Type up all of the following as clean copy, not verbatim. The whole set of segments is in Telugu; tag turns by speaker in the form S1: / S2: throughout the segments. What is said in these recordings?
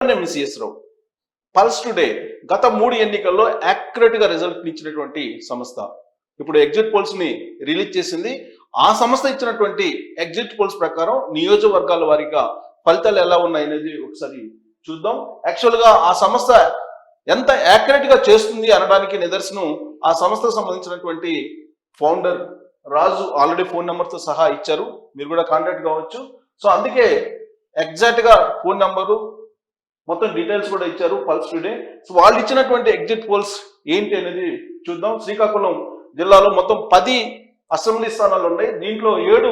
S1: ఎంసీఎస్ రావు పల్స్ టుడే గత 3 ఎన్నికల్లో యాక్యురేట్ గా రిజల్ట్ ఇచ్చినటువంటి సంస్థ ఇప్పుడు ఎగ్జిట్ పోల్స్ ని రిలీజ్ చేసింది. ఆ సంస్థ ఇచ్చినటువంటి ఎగ్జిట్ పోల్స్ ప్రకారం నియోజకవర్గాల వారీగా ఫలితాలు ఎలా ఉన్నాయనేది ఒకసారి చూద్దాం. యాక్చువల్ గా ఆ సంస్థ ఎంత యాక్యురేట్ గా చేస్తుంది అనడానికి నిదర్శనం ఆ సంస్థకు సంబంధించినటువంటి ఫౌండర్ రాజు ఆల్రెడీ ఫోన్ నెంబర్ తో సహా ఇచ్చారు, మీరు కూడా కాంటాక్ట్ కావచ్చు. సో అందుకే ఎగ్జాక్ట్ గా ఫోన్ నెంబరు మొత్తం డీటెయిల్స్ కూడా ఇచ్చారు పల్స్ టుడే. సో వాళ్ళు ఇచ్చినటువంటి ఎగ్జిట్ పోల్స్ ఏంటి అనేది చూద్దాం. శ్రీకాకుళం జిల్లాలో మొత్తం 10 అసెంబ్లీ స్థానాలు ఉన్నాయి. దీంట్లో 7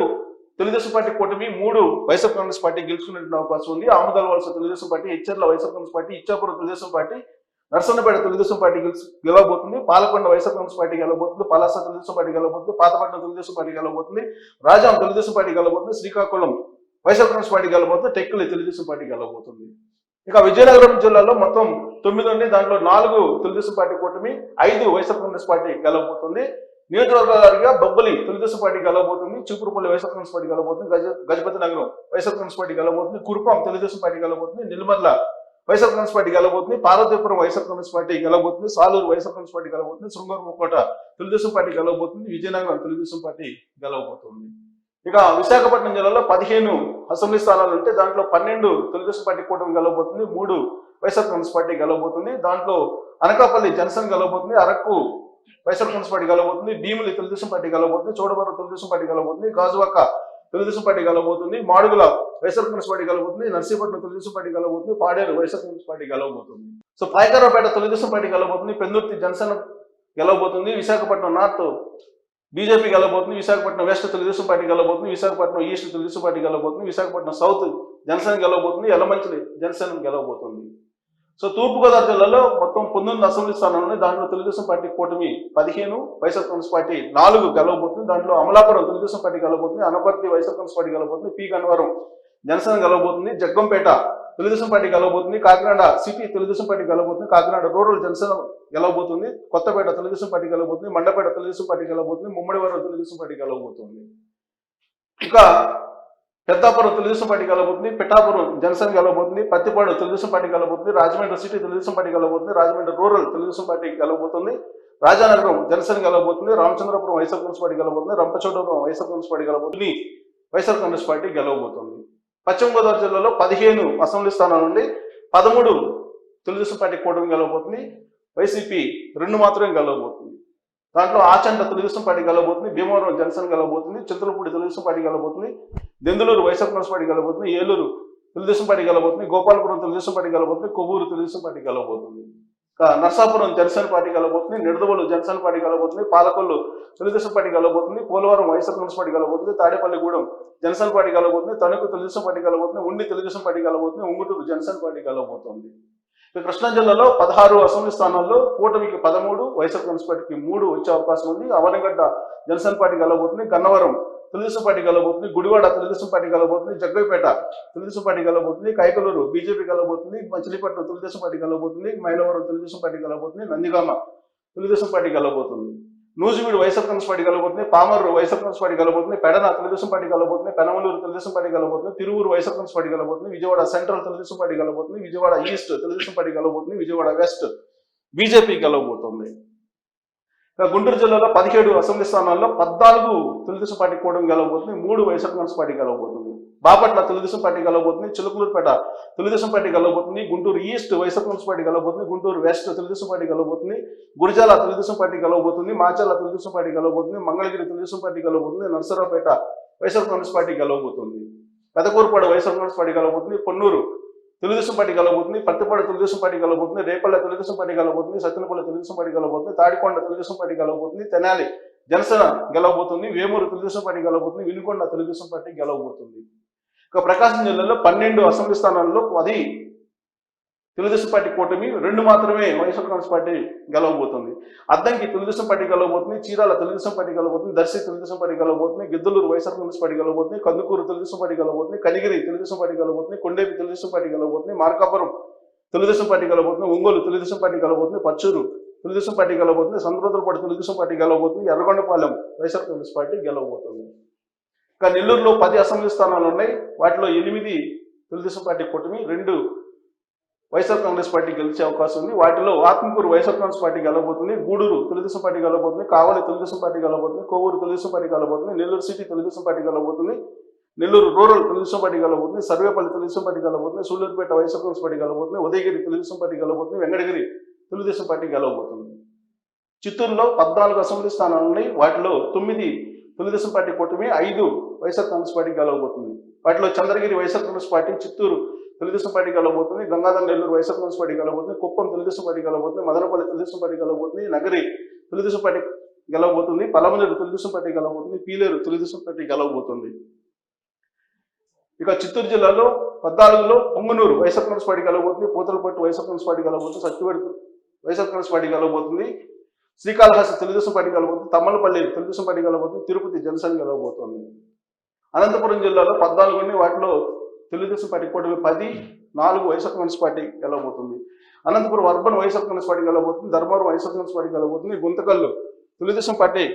S1: తెలుగుదేశం పార్టీ కూటమి, 3 వైఎస్ఆర్ కాంగ్రెస్ పార్టీ గెలుచుకునే అవకాశం ఉంది. Amadalavalasa Telugu Desam party, Etcherla YSR Congress party, Ichchapuram Telugu Desam party, Narasannapeta Telugu Desam party గెలవబోతుంది, పాలకొండ వైఎస్ఆర్ కాంగ్రెస్ పార్టీ గెలవబోతుంది, పలాస తెలుగుదేశం పార్టీ గెలవబోతుంది, పాతపట్నం తెలుగుదేశం పార్టీ గెలవబోతుంది, రాజాం తెలుగుదేశం పార్టీ గెలవబోతుంది, శ్రీకాకుళం వైఎస్ఆర్ కాంగ్రెస్ పార్టీ గెలవబోతుంది, టెక్కలి తెలుగుదేశం పార్టీ గెలవబోతుంది. ఇక విజయనగరం జిల్లాలో మొత్తం 9 ఉన్నాయి. దాంట్లో 4 తెలుగుదేశం పార్టీ కూటమి, 5 వైఎస్ఆర్ కాంగ్రెస్ పార్టీ గెలవబోతుంది. నియోజకవర్గాలుగా బొబ్బలి తెలుగుదేశం పార్టీ గెలవబోతుంది, చీపురుపల్లి వైఎస్ఆర్ కాంగ్రెస్ పార్టీ గెలవబోతుంది, Gajapathinagaram YSR Congress party గెలవబోతుంది, కురుపాం తెలుగుదేశం పార్టీ గెలవబోతుంది, నిల్మర్ల వైఎస్ఆర్ కాంగ్రెస్ పార్టీ గెలవబోతుంది, పార్వతీపురం వైఎస్ఆర్ కాంగ్రెస్ పార్టీ గెలవబోతుంది, సాలూరు వైఎస్ఆర్ కాంగ్రెస్ పార్టీ గెలవబోతుంది, శృంగారపుకోట తెలుగుదేశం పార్టీ గెలవబోతుంది, విజయనగరం తెలుగుదేశం పార్టీ గెలవబోతుంది. ఇక విశాఖపట్నం జిల్లాలో 15 అసెంబ్లీ స్థానాలు ఉంటే దాంట్లో 12 తెలుగుదేశం పార్టీ కూటమి గెలవబోతుంది, 3 వైఎస్ఆర్ కాంగ్రెస్ పార్టీ గెలవబోతుంది. దాంట్లో అనకాపల్లి జనసేన గెలవబోతుంది, అరకు వైఎస్ఆర్ కాంగ్రెస్ పార్టీ గెలవబోతుంది, భీమిలి తెలుగుదేశం పార్టీ గెలవబోతుంది, చోడవరం తెలుగుదేశం పార్టీ గెలవబోతుంది, గాజువాక తెలుగుదేశం పార్టీ గెలవబోతుంది, మాడుగుల వైఎస్ఆర్ కాంగ్రెస్ పార్టీ గెలవబోతుంది, నర్సీపట్నం తెలుగుదేశం పార్టీ గెలవబోతుంది, పాడేరు వైఎస్ఆర్ కాంగ్రెస్ పార్టీ గెలవబోతుంది. సో పాయకరావుపేట తెలుగుదేశం పార్టీ గెలవబోతుంది, పెందుర్తి జనసేన గెలవబోతుంది, విశాఖపట్నం నార్త్ బీజేపీ గెలవబోతుంది, విశాఖపట్నం వెస్ట్ తెలుగుదేశం పార్టీ గెలవబోతుంది, విశాఖపట్నం ఈస్ట్ తెలుగుదేశం పార్టీ గెలవబోతుంది, విశాఖపట్నం సౌత్ జనసేన గెలవబోతుంది, యలమంచిలి జనసేన గెలవబోతుంది. సో తూర్పుగోదావరి జిల్లాలో మొత్తం 19 అసెంబ్లీ స్థానాలు ఉన్నాయి. దాంట్లో తెలుగుదేశం పార్టీ కూటమి 15, వైఎస్ఆర్ కాంగ్రెస్ పార్టీ 4 గెలవబోతుంది. దాంట్లో అమలాపురం తెలుగుదేశం పార్టీ గెలవబోతుంది, అనపర్తి వైఎస్ఆర్ కాంగ్రెస్ పార్టీ గెలవబోతుంది, పి గన్నవరం జనసేన గెలవబోతుంది, జగ్గంపేట తెలుగుదేశం పార్టీ గెలవబోతుంది, కాకినాడ సిటీ తెలుగుదేశం పార్టీ గెలవబోతుంది, కాకినాడ రూరల్ జనసేన గెలవబోతుంది, కొత్తపేట తెలుగుదేశం పార్టీ గెలవబోతుంది, మండపేట తెలుగుదేశం పార్టీ గెలవబోతుంది, ముమ్మడివరం తెలుగుదేశం పార్టీ గెలవబోతుంది. ఇక పెద్దాపురం తెలుగుదేశం పార్టీ గెలవబోతుంది, పిఠాపురం జనసేన గెలవబోతుంది, పత్తిపాడు తెలుగుదేశం పార్టీ గెలవబోతుంది, రాజమండ్రి సిటీ తెలుగుదేశం పార్టీ గెలవబోతుంది, రాజమండ్రి రూరల్ తెలుగుదేశం పార్టీ గెలవబోతుంది, రాజానగరం జనసేన గెలవబోతుంది, రామచంద్రపురం వైఎస్ఆర్ కాంగ్రెస్ పార్టీ గెలవబోతుంది, రంపచోడవరం వైఎస్ఆర్ కాంగ్రెస్ పార్టీ గెలవబోతుంది, వైఎస్ఆర్ కాంగ్రెస్ పార్టీ గెలవబోతుంది. పశ్చిమ గోదావరి జిల్లాలో 15 అసెంబ్లీ స్థానాల నుండి 13 తెలుగుదేశం పార్టీ కూటమి గెలవబోతుంది, వైసీపీ 2 మాత్రమే గెలవబోతుంది. దాంట్లో ఆచంట తెలుగుదేశం పార్టీ గెలవబోతుంది, భీమవరం జనసేన గెలవబోతుంది, చింతలపూడి తెలుగుదేశం పార్టీ గెలవబోతుంది, దెందులూరు వైఎస్ఆర్ కాంగ్రెస్ పార్టీ గెలవబోతుంది, ఏలూరు తెలుగుదేశం పార్టీ గెలవబోతుంది, గోపాలపురం తెలుగుదేశం పార్టీ గెలవబోతుంది, కొవ్వూరు తెలుగుదేశం పార్టీ గెలవబోతుంది. నర్సాపురం జనసేన పార్టీ గెలవబోతుంది, నిడదవోలు జనసేన పార్టీ గెలవబోతుంది, పాలకొల్లు తెలుగుదేశం పార్టీ గెలవబోతుంది, పోలవరం వైఎస్ఆర్ కాంగ్రెస్ పార్టీ గెలవబోతుంది, తాడేపల్లిగూడెం జనసేన పార్టీ గెలవబోతుంది, తణుకు తెలుగుదేశం పార్టీ గెలవబోతుంది, ఉండి తెలుగుదేశం పార్టీ గెలవబోతుంది, ఉంగుటూరు జనసేన పార్టీ గెలవబోతుంది. కృష్ణా జిల్లాలో 16 అసెంబ్లీ స్థానాల్లో కూటమికి 13, వైఎస్ఆర్ కాంగ్రెస్ పార్టీకి 3 వచ్చే అవకాశం ఉంది. అవనగడ్డ జనసేన పార్టీ గెలవబోతుంది, గన్నవరం తెలుగుదేశం పార్టీ గెలవబోతుంది, గుడివాడ తెలుగుదేశం పార్టీ గెలవబోతుంది, జగ్గైపేట తెలుగుదేశం పార్టీ గెలవబోతుంది, కైకలూరు బీజేపీ గెలవబోతుంది, మచిలీపట్నం తెలుగుదేశం పార్టీ గెలవబోతుంది, మైలవరం తెలుగుదేశం పార్టీ గెలవబోతుంది, నందిగామ తెలుగుదేశం పార్టీ గెలవబోతుంది, నూజివీడు వైఎస్ఆర్ కాంగ్రెస్ పార్టీ గెలవబోతుంది, పామర్రు వైఎస్ఆర్ కాంగ్రెస్ పార్టీ గెలవబోతుంది, పెడన తెలుగుదేశం పార్టీ గెలవబోతుంది, పెనమలూరు తెలుగుదేశం పార్టీ గెలవబోతుంది, తిరువూరు వైఎస్ఆర్ కాంగ్రెస్ పార్టీ గెలవబోతుంది, విజయవాడ సెంట్రల్ తెలుగుదేశం పార్టీ గెలవబోతుంది, విజయవాడ ఈస్ట్ తెలుగుదేశం పార్టీ గెలవబోతుంది, విజయవాడ వెస్ట్ బీజేపీ గెలవబోతుంది. గుంటూరు జిల్లాలో 17 అసెంబ్లీ స్థానాల్లో 14 తెలుగుదేశం పార్టీ కూటమి గెలవబోతుంది, 3 వైఎస్ఆర్ కాంగ్రెస్ పార్టీ గెలవబోతుంది. బాపట్ల తెలుగుదేశం పార్టీ గెలవబోతుంది, చిలుకలూరుపేట తెలుగుదేశం పార్టీ గెలవబోతుంది, Guntur east YSR Congress party గెలవబోతుంది, గుంటూరు వెస్ట్ తెలుగుదేశం పార్టీ గెలవబోతుంది, గురిజాల తెలుగుదేశం పార్టీ గెలవబోతుంది, మాచర్ల తెలుగుదేశం పార్టీ గెలవబోతుంది, మంగళగిరి తెలుగుదేశం పార్టీ గెలవబోతుంది, నర్సరావుపేట వైఎస్ఆర్ కాంగ్రెస్ పార్టీ గెలవబోతుంది, పెదకూరుపాడు వైఎస్ఆర్ కాంగ్రెస్ పార్టీ గెలవబోతుంది, పొన్నూరు తెలుగుదేశం పార్టీ గెలవబోతుంది, పత్తిపాడు తెలుగుదేశం పార్టీ గెలవబోతుంది, రేపల్లె తెలుగుదేశం పార్టీ గెలవబోతుంది, సత్తెనపల్లి తెలుగుదేశం పార్టీ గెలవబోతుంది, తాడికొండ తెలుగుదేశం పార్టీ గెలవబోతుంది, తెనాలి జనసేన గెలవబోతుంది, వేమూరు తెలుగుదేశం పార్టీ గెలవబోతుంది, వినుకొండ తెలుగుదేశం పార్టీ గెలవబోతుంది. ఇక ప్రకాశం జిల్లాలో 12 అసెంబ్లీ స్థానాల్లో 10 తెలుగుదేశం పార్టీ కూటమి, 2 మాత్రమే వైఎస్ఆర్ కాంగ్రెస్ పార్టీ గెలవబోతుంది. అద్దంకి తెలుగుదేశం పార్టీ గెలవబోతుంది, చీరాల తెలుగుదేశం పార్టీ గెలవబోతుంది, దర్శి తెలుగుదేశం పార్టీ గెలవబోతుంది, గిద్దలూరు వైఎస్ఆర్ కాంగ్రెస్ పార్టీ గెలవబోతుంది, కందుకూరు తెలుగుదేశం పార్టీ గెలవబోతుంది, కనిగిరి తెలుగుదేశం పార్టీ గెలవబోతుంది, కొండేపి తెలుగుదేశం పార్టీ గెలవబోతుంది, మార్కాపురం తెలుగుదేశం పార్టీ గెలవబోతుంది, ఒంగోలు తెలుగుదేశం పార్టీ గెలవబోతుంది, పచ్చూరు తెలుగుదేశం పార్టీ గెలవబోతుంది, సంతరోతులపాటి తెలుగుదేశం పార్టీ గెలవబోతుంది, ఎర్రగొండపాలెం వైఎస్ఆర్ కాంగ్రెస్ పార్టీ గెలవబోతుంది. ఇక నెల్లూరులో 10 అసెంబ్లీ స్థానాలు ఉన్నాయి. వాటిలో 8 తెలుగుదేశం పార్టీ కూటమి, 2 వైఎస్ఆర్ కాంగ్రెస్ పార్టీ గెలిచే అవకాశం ఉంది. వాటిలో ఆత్మకూరు వైఎస్ఆర్ కాంగ్రెస్ పార్టీ గెలవబోతుంది, గూడూరు తెలుగుదేశం పార్టీ గెలవబోతుంది, కావలి తెలుగుదేశం పార్టీ గెలవబోతుంది, కొవ్వూరు తెలుగుదేశం పార్టీ గెలవబోతుంది, నెల్లూరు సిటీ తెలుగుదేశం పార్టీ గెలవబోతుంది, నెల్లూరు రూరల్ తెలుగుదేశం పార్టీ గెలవబోతుంది, సర్వేపల్లి తెలుగుదేశం పార్టీ గెలవబోతుంది, సూళ్లూరుపేట వైఎస్ఆర్ కాంగ్రెస్ పార్టీ గెలవబోతుంది, ఉదయగిరి తెలుగుదేశం పార్టీ గెలవబోతుంది, వెంకటగిరి తెలుగుదేశం పార్టీ గెలవబోతుంది. చిత్తూరులో 14 అసెంబ్లీ స్థానాలు ఉన్నాయి. వాటిలో 9 తెలుగుదేశం పార్టీ కూటమి, 5 వైఎస్ఆర్ కాంగ్రెస్ పార్టీ గెలవబోతుంది. వాటిలో Chandragiri YSR Congress party, Chittoor Telugu Desam party గెలవబోతుంది, గంగాధర నెల్లూరు వైఎస్ఆర్ కాంగ్రెస్ పార్టీ గెలవబోతుంది, కుప్పం తెలుగుదేశం పార్టీ గెలవబోతుంది, మదనపల్లి తెలుగుదేశం పార్టీ గెలవబోతుంది, నగరి తెలుగుదేశం పార్టీ గెలవబోతుంది, పలమనేరు తెలుగుదేశం పార్టీ గెలవబోతుంది, పీలేరు తెలుగుదేశం పార్టీ గెలవబోతుంది. ఇక చిత్తూరు జిల్లాలో 14లో పొంగునూరు వైఎస్ఆర్ కాంగ్రెస్ పార్టీ గెలవబోతుంది, పూతలపట్టు వైఎస్ఆర్ కాంగ్రెస్ పార్టీ గెలవబోతుంది, సత్యవేడు వైఎస్ఆర్ కాంగ్రెస్ పార్టీ గెలవబోతుంది, శ్రీకాళహస్తి తెలుగుదేశం పార్టీ గెలవబోతుంది, తమ్మలపల్లి తెలుగుదేశం పార్టీ గెలవబోతుంది, తిరుపతి జనసేన గెలవబోతుంది. అనంతపురం జిల్లాలో 14 ఉన్నాయి. వాటిలో తెలుగుదేశం పార్టీ కూటమి 10, 4 వైఎస్ఆర్ కాంగ్రెస్ పార్టీ గెలవబోతుంది. Anantapur urban YSR Congress party గెలవబోతుంది, ధర్మవరం వైఎస్ఆర్ కాంగ్రెస్ పార్టీ గెలవబోతుంది, గుంతకల్లు తెలుగుదేశం పార్టీ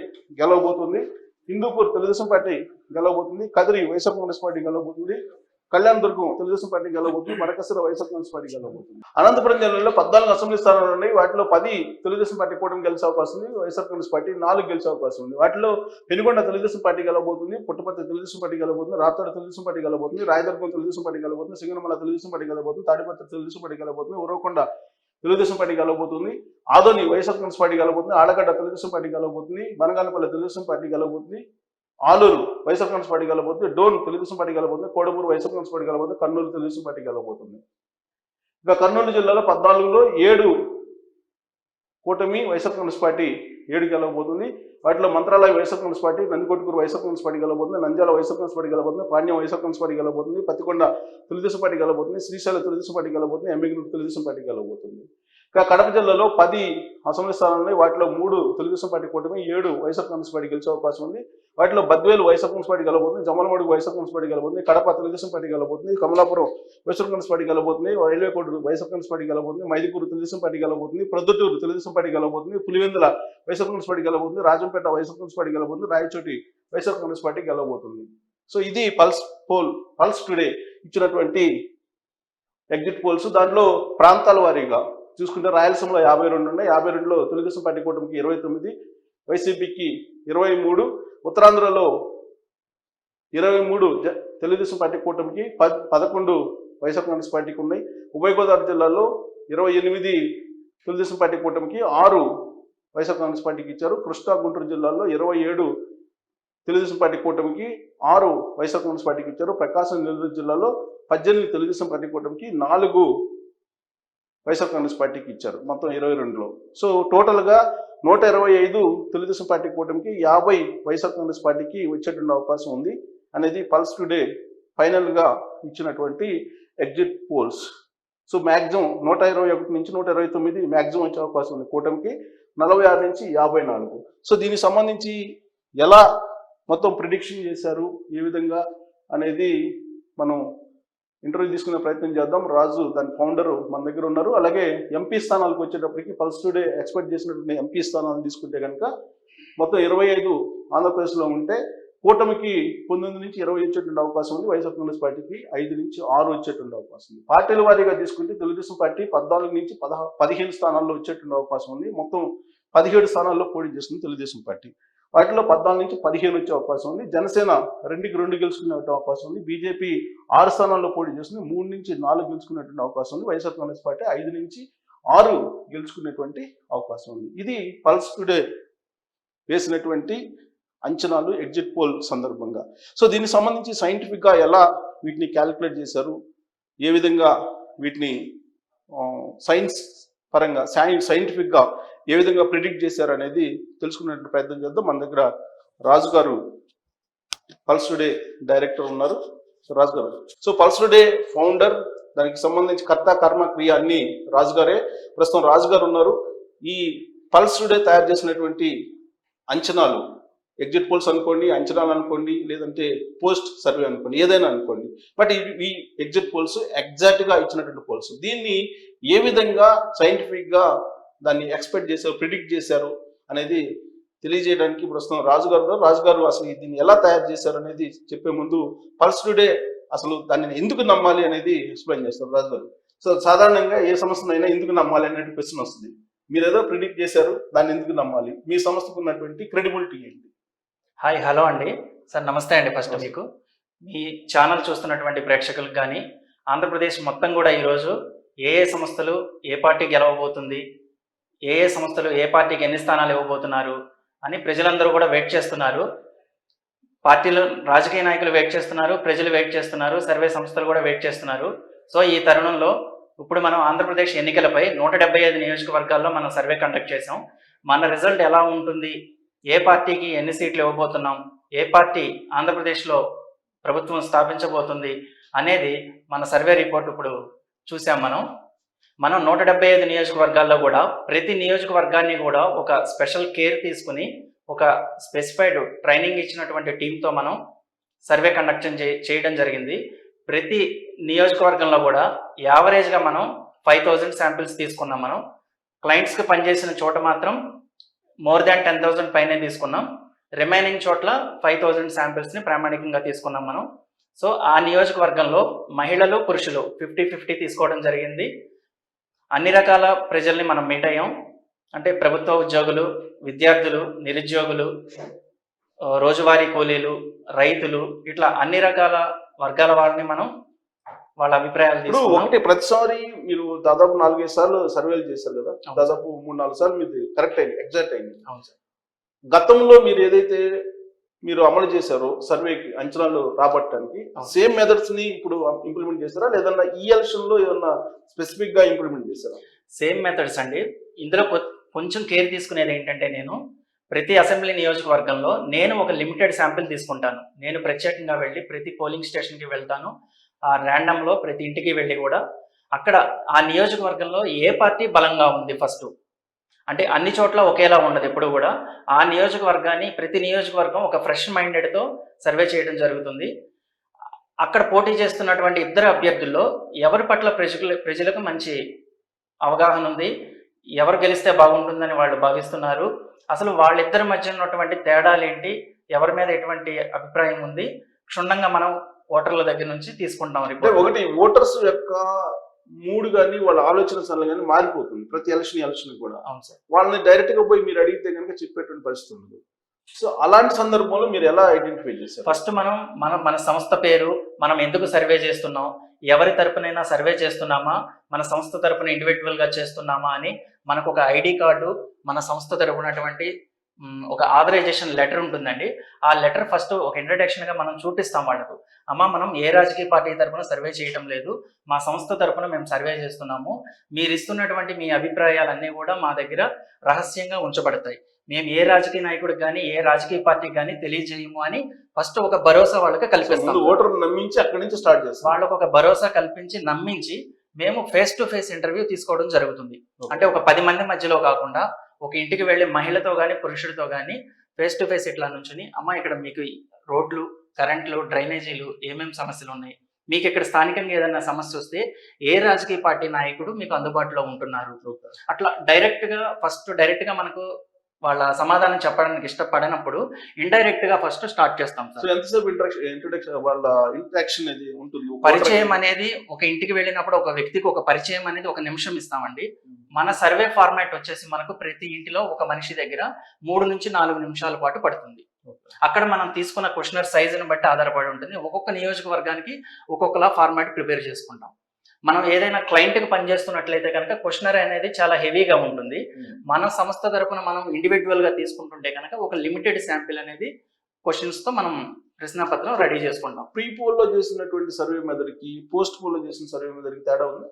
S1: గెలవబోతుంది, హిందూపూర్ తెలుగుదేశం పార్టీ గెలవబోతుంది, కదిరి వైఎస్ఆర్ కాంగ్రెస్ పార్టీ గెలవబోతుంది, కళ్యాణదుర్గం తెలుగుదేశం పార్టీ గెలవబోతుంది, మడకసిర వైఎస్ఆర్ కాంగ్రెస్ పార్టీ గెలవబోతుంది. అనంతపురం జిల్లాలో 14 అసెంబ్లీ స్థానాలు ఉన్నాయి. వాటిలో 10 తెలుగుదేశం పార్టీ కూటమి గెలిచే అవకాశం ఉంది, వైఎస్ఆర్ కాంగ్రెస్ పార్టీ 4 గెలిచే అవకాశం ఉంది. వాటిలో పెనుగొండ తెలుగుదేశం పార్టీ గెలవబోతుంది, పుట్టపర్తి తెలుగుదేశం పార్టీ గెలవబోతుంది, రాప్తాడు తెలుగుదేశం పార్టీ గెలవబోతుంది, రాయదుర్గం తెలుగుదేశం పార్టీ గెలవబోతుంది, సింగనమల తెలుగుదేశం పార్టీ గెలవబోతుంది, తాడిపత్రి తెలుగుదేశం పార్టీ గెలవబోతుంది, ఉరవకొండ తెలుగుదేశం పార్టీ గెలవబోతుంది, ఆదోని వైఎస్ఆర్ కాంగ్రెస్ పార్టీ గెలవబోతుంది, ఆలగడ్డ తెలుగుదేశం పార్టీ గెలవబోతుంది, బనగానపల్లి తెలుగుదేశం పార్టీ గెలవబోతుంది, ఆలూరు వైఎస్ఆర్ కాంగ్రెస్ పార్టీ గెలవబోతుంది, డోన్ తెలుగుదేశం పార్టీ గెలవబోతుంది, కోడమూరు వైఎస్ఆర్ కాంగ్రెస్ పార్టీ గెలవబోతుంది, కర్నూలు తెలుగుదేశం పార్టీ గెలవబోతుంది. ఇక కర్నూలు జిల్లాలో 14లో 7 కూటమి వైఎస్ఆర్ కాంగ్రెస్ పార్టీ 7 గెలవబోతుంది. వాటిలో Mantralaya YSR Congress party, Nandikotkur YSR Congress party గెలవబోతుంది, నంద్యాల వైఎస్ఆర్ కాంగ్రెస్ పార్టీ గెలవబోతుంది, పాణ్యం వైఎస్ఆర్ కాంగ్రెస్ పార్టీ గెలవబోతుంది, పత్తికొండ తెలుగుదేశం పార్టీ గెలవబోతుంది, శ్రీశైలం తెలుగుదేశం పార్టీ గెలవబోతుంది, ఎమ్మిగనూరు తెలుగుదేశం పార్టీ గెలవబోతుంది. ఇక కడప జిల్లాలో 10 అసెంబ్లీ స్థానాలు ఉన్నాయి. వాటిలో 3 తెలుగుదేశం పార్టీ కూటమి, 7 వైఎస్ఆర్ కాంగ్రెస్ పార్టీ గెలిచే అవకాశం ఉంది. వాటిలో బద్వేలు వైఎస్ఆర్ కాంగ్రెస్ పార్టీ గెలవబోతుంది, జమ్మలమడుగు వైఎస్ఆర్ కాంగ్రెస్ పార్టీ గెలవబోతుంది, కడప తెలుగుదేశం పార్టీ గెలవబోతుంది, కమలాపురం వైఎస్ఆర్ కాంగ్రెస్ పార్టీ గెలవబోతుంది, railway Kodur YSR Congress party గెలవబోతుంది, మైదుకూరు తెలుగుదేశం పార్టీ గెలవబోతుంది, ప్రొద్దుటూరు తెలుగుదేశం పార్టీ గెలవబోతుంది, పులివెందుల వైఎస్ఆర్ కాంగ్రెస్ పార్టీ గెలవబోతుంది, రాజంపేట వైఎస్ఆర్ కాంగ్రెస్ పార్టీ గెలవబోతుంది, రాయచోటి వైఎస్ఆర్ కాంగ్రెస్ పార్టీ గెలవబోతుంది. సో ఇది పల్స్ టుడే ఇచ్చినటువంటి ఎగ్జిట్ పోల్స్. దాంట్లో ప్రాంతాల వారీగా చూసుకుంటే రాయలసీమలో 52 ఉన్నాయి. 52లో తెలుగుదేశం పార్టీ కూటమికి 29, వైసీపీకి 23, ఉత్తరాంధ్రలో 23 తెలుగుదేశం పార్టీ కూటమికి 11 వైఎస్ఆర్ కాంగ్రెస్ పార్టీకి ఉన్నాయి. ఉభయ గోదావరి జిల్లాలో 28 తెలుగుదేశం పార్టీ కూటమికి 6 వైఎస్ఆర్ కాంగ్రెస్ పార్టీకి ఇచ్చారు. కృష్ణా గుంటూరు జిల్లాలో 27 తెలుగుదేశం పార్టీ కూటమికి 6 వైఎస్ఆర్ కాంగ్రెస్ పార్టీకి ఇచ్చారు. ప్రకాశం నెల్లూరు జిల్లాలో 18 తెలుగుదేశం పార్టీ కూటమికి 4 వైఎస్ఆర్ కాంగ్రెస్ పార్టీకి ఇచ్చారు, మొత్తం 22లో. సో టోటల్గా 125 తెలుగుదేశం పార్టీ కూటమికి 50 వైఎస్ఆర్ కాంగ్రెస్ పార్టీకి వచ్చేటువంటి అవకాశం ఉంది అనేది పల్స్ టుడే ఫైనల్గా ఇచ్చినటువంటి ఎగ్జిట్ పోల్స్. సో మ్యాక్సిమం 121 నుంచి 129 మ్యాక్సిమం వచ్చే అవకాశం ఉంది కూటమికి, 46 నుంచి 54. సో దీనికి సంబంధించి ఎలా మొత్తం ప్రిడిక్షన్ చేశారు, ఏ విధంగా అనేది మనం ఇంటర్వ్యూ తీసుకునే ప్రయత్నం చేద్దాం. రాజు దాని ఫౌండర్ మన దగ్గర ఉన్నారు. అలాగే ఎంపీ స్థానాలకు వచ్చేటప్పటికి పల్స్ టుడే ఎక్స్పెక్ట్ చేసినటువంటి ఎంపీ స్థానాలను తీసుకుంటే కనుక మొత్తం 25 ఆంధ్రప్రదేశ్లో ఉంటే కూటమికి 19 నుంచి 20 వచ్చేటువంటి అవకాశం ఉంది. వైఎస్ఆర్ కాంగ్రెస్ పార్టీకి 5 నుంచి 6 వచ్చేటువంటి అవకాశం ఉంది. పార్టీల వారీగా తీసుకుంటే తెలుగుదేశం పార్టీ 14 నుంచి 15 స్థానాల్లో వచ్చేటువంటి అవకాశం ఉంది. మొత్తం 17 స్థానాల్లో పోటీ చేస్తుంది తెలుగుదేశం పార్టీ. వాటిలో 14 నుంచి 15 వచ్చే అవకాశం ఉంది. జనసేన 2 గెలుచుకునే అవకాశం ఉంది. బీజేపీ 6 స్థానాల్లో పోటీ చేస్తుంది, 3 నుంచి 4 గెలుచుకునేటువంటి అవకాశం ఉంది. వైఎస్ఆర్ కాంగ్రెస్ పార్టీ 5 నుంచి 6 గెలుచుకునేటువంటి అవకాశం ఉంది. ఇది పల్స్ టుడే వేసినటువంటి అంచనాలు ఎగ్జిట్ పోల్ సందర్భంగా. సో దీనికి సంబంధించి సైంటిఫిక్గా ఎలా వీటిని క్యాలిక్యులేట్ చేశారు, ఏ విధంగా వీటిని సైన్స్ పరంగా సైంటిఫిక్గా ఏ విధంగా ప్రిడిక్ట్ చేశారు అనేది తెలుసుకునే ప్రయత్నం చేద్దాం. మన దగ్గర రాజు గారు పల్స్ టుడే డైరెక్టర్ ఉన్నారు. సో రాజు గారు, సో పల్స్ టుడే ఫౌండర్, దానికి సంబంధించి కర్త కర్మ క్రియ అన్ని రాజు గారే. ప్రస్తుతం రాజు గారు ఉన్నారు. ఈ పల్స్ టుడే తయారు చేసినటువంటి అంచనాలు, ఎగ్జిట్ పోల్స్ అనుకోండి, అంచనాలు అనుకోండి, లేదంటే పోస్ట్ సర్వే అనుకోండి, ఏదైనా అనుకోండి, బట్ ఈ ఎగ్జిట్ పోల్స్ ఎగ్జాక్ట్గా ఇచ్చినటువంటి పోల్స్. దీన్ని ఏ విధంగా సైంటిఫిక్గా దాన్ని ఎక్స్పెక్ట్ చేశారు, ప్రిడిక్ట్ చేశారు అనేది తెలియజేయడానికి ప్రస్తుతం రాజు గారు అసలు దీన్ని ఎలా తయారు చేశారు అనేది చెప్పే ముందు పల్స్ టుడే అసలు దాన్ని ఎందుకు నమ్మాలి అనేది ఎక్స్ప్లెయిన్ చేస్తారు రాజు గారు. సో సాధారణంగా ఏ సంస్థనైనా ఎందుకు నమ్మాలి అనే క్వశ్చన్ వస్తుంది. మీరు ఏదో ప్రిడిక్ట్ చేశారు, దాన్ని ఎందుకు నమ్మాలి? మీ సంస్థకు ఉన్నటువంటి క్రెడిబిలిటీ ఏంటి?
S2: హాయ్ హలో అండి సార్, నమస్తే అండి. ఫస్ట్ మీకు మీ ఛానల్ చూస్తున్నటువంటి ప్రేక్షకులకు కానీ ఆంధ్రప్రదేశ్ మొత్తం కూడా ఈరోజు ఏ ఏ సంస్థలు ఏ పార్టీ గెలవబోతుంది, ఏ ఏ సంస్థలు ఏ పార్టీకి ఎన్ని స్థానాలు ఇవ్వబోతున్నారు అని ప్రజలందరూ కూడా వెయిట్ చేస్తున్నారు. పార్టీలు రాజకీయ నాయకులు వెయిట్ చేస్తున్నారు, ప్రజలు వెయిట్ చేస్తున్నారు, సర్వే సంస్థలు కూడా వెయిట్ చేస్తున్నారు. సో ఈ తరుణంలో ఇప్పుడు మనం ఆంధ్రప్రదేశ్ ఎన్నికలపై 175 నియోజకవర్గాల్లో మనం సర్వే కండక్ట్ చేసాం. మన రిజల్ట్ ఎలా ఉంటుంది, ఏ పార్టీకి ఎన్ని సీట్లు ఇవ్వబోతున్నాం, ఏ పార్టీ ఆంధ్రప్రదేశ్లో ప్రభుత్వం స్థాపించబోతుంది అనేది మన సర్వే రిపోర్ట్ ఇప్పుడు చూసాం. మనం 175 నియోజకవర్గాల్లో కూడా ప్రతి నియోజకవర్గాన్ని కూడా ఒక స్పెషల్ కేర్ తీసుకుని ఒక స్పెసిఫైడ్ ట్రైనింగ్ ఇచ్చినటువంటి టీంతో మనం సర్వే కండక్ట్ చేయడం జరిగింది. ప్రతి నియోజకవర్గంలో కూడా యావరేజ్గా మనం 5000 శాంపిల్స్ తీసుకున్నాం. మనం క్లయింట్స్కి పనిచేసిన చోట మాత్రం మోర్ దాన్ 10,000 పైనే తీసుకున్నాం. రిమైనింగ్ చోట్ల 5,000 శాంపిల్స్ని ప్రామాణికంగా తీసుకున్నాం మనం. సో ఆ నియోజకవర్గంలో మహిళలు పురుషులు 50-50 తీసుకోవడం జరిగింది. అన్ని రకాల ప్రజల్ని మనం మీట్ అయ్యాం. అంటే ప్రభుత్వ ఉద్యోగులు, విద్యార్థులు, నిరుద్యోగులు, రోజువారీ కూలీలు, రైతులు, ఇట్లా అన్ని రకాల వర్గాల వారిని మనం వాళ్ళ అభిప్రాయాలు తీసుకున్నాం.
S1: ఒకటి ప్రతిసారి మీరు దాదాపు 4-5 సార్లు సర్వేలు చేశారు కదా, దాదాపు 3-4 సార్లు మీది కరెక్ట్ అయింది, ఎగ్జాక్ట్ అయింది.
S2: అవును సార్.
S1: గతంలో మీరు ఏదైతే మీరు అమలు చేశారో సర్వేకి అంచనాలు రాబట్టడానికి సేమ్ మెథడ్స్ ని ఇప్పుడు ఇంప్లిమెంట్ చేస్తారా, లేదన్నా ఈ ఎలక్షన్ లో ఏదన్నా స్పెసిఫిక్ గా ఇంప్లిమెంట్ చేస్తారా?
S2: సేమ్ మెథడ్స్ అండి. ఇందులో కొంచెం కేర్ తీసుకునేది ఏంటంటే, నేను ప్రతి అసెంబ్లీ నియోజకవర్గంలో నేను ఒక లిమిటెడ్ శాంపిల్ తీసుకుంటాను. నేను ప్రత్యేకంగా వెళ్ళి ప్రతి పోలింగ్ స్టేషన్కి వెళ్తాను. ఆ ర్యాండమ్లో ప్రతి ఇంటికి వెళ్ళి కూడా అక్కడ ఆ నియోజకవర్గంలో ఏ పార్టీ బలంగా ఉంది ఫస్ట్, అంటే అన్ని చోట్ల ఒకేలా ఉండదు ఎప్పుడు కూడా. ఆ నియోజకవర్గాన్ని ప్రతి నియోజకవర్గం ఒక ఫ్రెష్ మైండెడ్తో సర్వే చేయడం జరుగుతుంది. అక్కడ పోటీ చేస్తున్నటువంటి ఇద్దరు అభ్యర్థుల్లో ఎవరి పట్ల ప్రజలకు మంచి అవగాహన ఉంది, ఎవరు గెలిస్తే బాగుంటుందని వాళ్ళు భావిస్తున్నారు, అసలు వాళ్ళిద్దరి మధ్య ఉన్నటువంటి తేడాలు ఏంటి, ఎవరి మీద ఎటువంటి అభిప్రాయం ఉంది, క్షుణ్ణంగా మనం ఓటర్ల దగ్గర నుంచి తీసుకుంటాం.
S1: ఒకటి ఓటర్స్ యొక్క మూడు కానీ వాళ్ళ ఆలోచన సరళ కానీ మారిపోతుంది ప్రతి ఎలక్షన్ కూడా.
S2: అవును సార్.
S1: వాళ్ళని డైరెక్ట్ గా పోయి మీరు అడిగితే కనుక చెప్పేటువంటి పరిస్థితి ఉండదు. సో అలాంటి సందర్భంలో మీరు ఎలా ఐడెంటిఫై చేస్తారు?
S2: ఫస్ట్ మన సంస్థ పేరు, మనం ఎందుకు సర్వే చేస్తున్నాం, ఎవరి తరపునైనా సర్వే చేస్తున్నామా, మన సంస్థ తరపున ఇండివిజువల్ గా చేస్తున్నామా అని మనకు ఒక ఐడి కార్డు, మన సంస్థ తరపునటువంటి ఒక ఆథరైజేషన్ లెటర్ ఉంటుందండి. ఆ లెటర్ ఫస్ట్ ఒక ఇంట్రడక్షన్ గా మనం చూపిస్తాం వాళ్ళకు. అమ్మా, మనం ఏ రాజకీయ పార్టీ తరపున సర్వే చేయడం లేదు, మా సంస్థ తరపున మేము సర్వే చేస్తున్నాము. మీరు ఇస్తున్నటువంటి మీ అభిప్రాయాలన్నీ కూడా మా దగ్గర రహస్యంగా ఉంచబడతాయి. మేము ఏ రాజకీయ నాయకుడికి కానీ ఏ రాజకీయ పార్టీకి కానీ తెలియజేయము అని ఫస్ట్ ఒక భరోసా వాళ్ళకి కల్పిస్తాం.
S1: ఓటర్ నమ్మించి అక్కడి నుంచి స్టార్ట్ చేస్తాం.
S2: వాళ్ళకు ఒక భరోసా కల్పించి నమ్మించి మేము ఫేస్ టు ఫేస్ ఇంటర్వ్యూ తీసుకోవడం జరుగుతుంది. అంటే ఒక 10 మంది మధ్యలో కాకుండా ఒక ఇంటికి వెళ్ళి మహిళతో కానీ పురుషుడితో కానీ ఫేస్ టు ఫేస్ ఇట్లా నుంచుని, అమ్మ ఇక్కడ మీకు రోడ్లు, కరెంట్లు, డ్రైనేజీలు ఏమేమి సమస్యలు ఉన్నాయి, మీకు ఇక్కడ స్థానికంగా ఏదైనా సమస్య వస్తే ఏ రాజకీయ పార్టీ నాయకుడు మీకు అందుబాటులో ఉంటున్నారు, అట్లా డైరెక్ట్ గా మనకు వాళ్ళ సమాధానం చెప్పడానికి ఇష్టపడినప్పుడు ఇండైరెక్ట్ గా ఫస్ట్ స్టార్ట్ చేస్తాం. పరిచయం అనేది ఒక ఇంటికి వెళ్ళినప్పుడు ఒక వ్యక్తికి ఒక పరిచయం అనేది 1 నిమిషం ఇస్తామండి. మన సర్వే ఫార్మాట్ వచ్చేసి మనకు ప్రతి ఇంటిలో ఒక మనిషి దగ్గర 3 నుంచి 4 నిమిషాల పాటు పడుతుంది. అక్కడ మనం తీసుకున్న క్వశ్చనర్ సైజుని బట్టి ఆధారపడి ఉంటుంది. ఒక్కొక్క నియోజకవర్గానికి ఒక్కొక్కలా ఫార్మాట్ ప్రిపేర్ చేసుకుంటాం. మనం ఏదైనా క్లయింట్కి పనిచేస్తున్నట్లయితే కనుక క్వశ్చనర్ అనేది చాలా హెవీగా ఉంటుంది. మన సంస్థ తరపున మనం ఇండివిజువల్ గా తీసుకుంటుంటే కనుక ఒక లిమిటెడ్ శాంపిల్ అనేది క్వశ్చన్స్ తో మనం ప్రశ్నపత్రం రెడీ చేసుకుంటాం.
S1: ప్రీ పోల్ లో చేసినటువంటి సర్వే మెథడ్ కి పోస్ట్ పోల్ లో చేసిన సర్వే మెథడ్ కి తేడా ఉంది.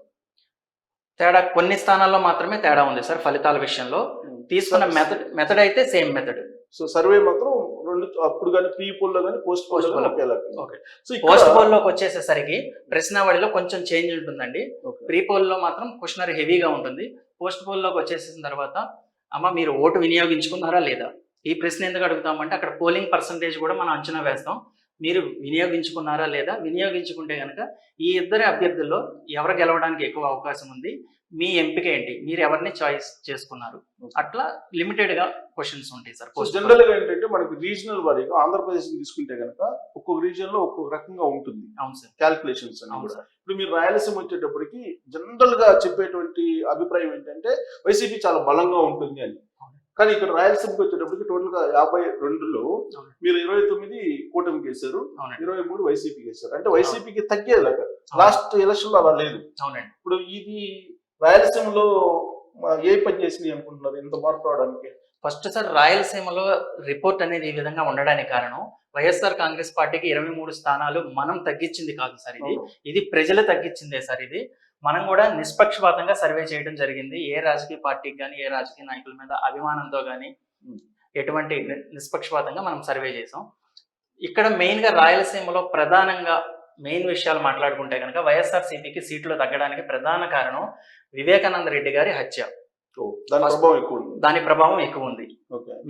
S2: తేడా కొన్ని స్థానాల్లో మాత్రమే తేడా ఉంది సార్. ఫలితాల విషయంలో తీసుకున్న మెథడ్ అయితే సేమ్ మెథడ్.
S1: సో సర్వే మాత్రం రెండు, అప్పుడు కానీ ప్రీ పోల్ లో కానీ పోస్ట్ పోల్ లో
S2: పోస్ట్ పోల్ లోకి వచ్చేసేసరికి ప్రశ్నావళిలో కొంచెం చేంజ్ ఉంటుందండి. ప్రీ పోల్ లో మాత్రం క్వశ్చనర్ హెవీగా ఉంటుంది. పోస్ట్ పోల్ లోకి వచ్చేసిన తర్వాత, అమ్మ మీరు ఓటు వినియోగించుకున్నారా లేదా, ఈ ప్రశ్న ఎందుకు అడుగుతామంటే అక్కడ పోలింగ్ పర్సంటేజ్ కూడా మనం అంచనా వేస్తాం. మీరు వినియోగించుకున్నారా లేదా, వినియోగించుకుంటే కనుక ఈ ఇద్దరి అభ్యర్థుల్లో ఎవరు గెలవడానికి ఎక్కువ అవకాశం ఉంది, మీ ఎంపిక ఏంటి, మీరు ఎవరిని చాయిస్ చేసుకున్నారు, అట్లా లిమిటెడ్ గా క్వశ్చన్స్ ఉంటాయి సార్.
S1: జనరల్ గా ఏంటంటే మనకి రీజనల్ వారీగా ఆంధ్రప్రదేశ్ తీసుకుంటే కనుక ఒక్కొక్క రీజియన్ లో ఒక్కొక్క రకంగా ఉంటుంది
S2: అవును సార్.
S1: క్యాల్కులేషన్స్ అని
S2: అవును
S1: కూడా.
S2: సార్.
S1: ఇప్పుడు మీరు రాయలసీమ వచ్చేటప్పటికి జనరల్ గా చెప్పేటువంటి అభిప్రాయం ఏంటంటే వైసీపీ చాలా బలంగా ఉంటుంది అని. కానీ ఇక్కడ రాయలసీమకి వచ్చేటప్పటికి టోటల్ గా 52లో మీరు 29 కూటమికి వేశారు, 23 వైసీపీకి వేశారు. అంటే వైసీపీకి తగ్గేలాగా లాస్ట్ ఎలక్షన్ లో అలా లేదు.
S2: అవునండి.
S1: ఇప్పుడు ఇది రాయలసీమలో ఏ పని చేసింది అనుకుంటున్నారు ఇంత మార్పు రావడానికి?
S2: ఫస్ట్ సార్, రాయలసీమలో రిపోర్ట్ అనేది ఈ విధంగా ఉండడానికి కారణం వైఎస్ఆర్ కాంగ్రెస్ పార్టీకి 23 స్థానాలు మనం తగ్గించింది కాదు సార్. ఇది ప్రజలు తగ్గించిందే సార్. ఇది మనం కూడా నిష్పక్షపాతంగా సర్వే చేయడం జరిగింది. ఏ రాజకీయ పార్టీకి కానీ, ఏ రాజకీయ నాయకుల మీద అభిమానంతో కానీ ఎటువంటి నిష్పక్షపాతంగా మనం సర్వే చేసాం. ఇక్కడ మెయిన్ గా రాయలసీమలో ప్రధానంగా మెయిన్ విషయాలు మాట్లాడుకుంటే కనుక వైఎస్ఆర్సీపీకి సీట్లు తగ్గడానికి ప్రధాన కారణం వివేకానంద రెడ్డి గారి హత్య. దాని ప్రభావం ఎక్కువ ఉంది.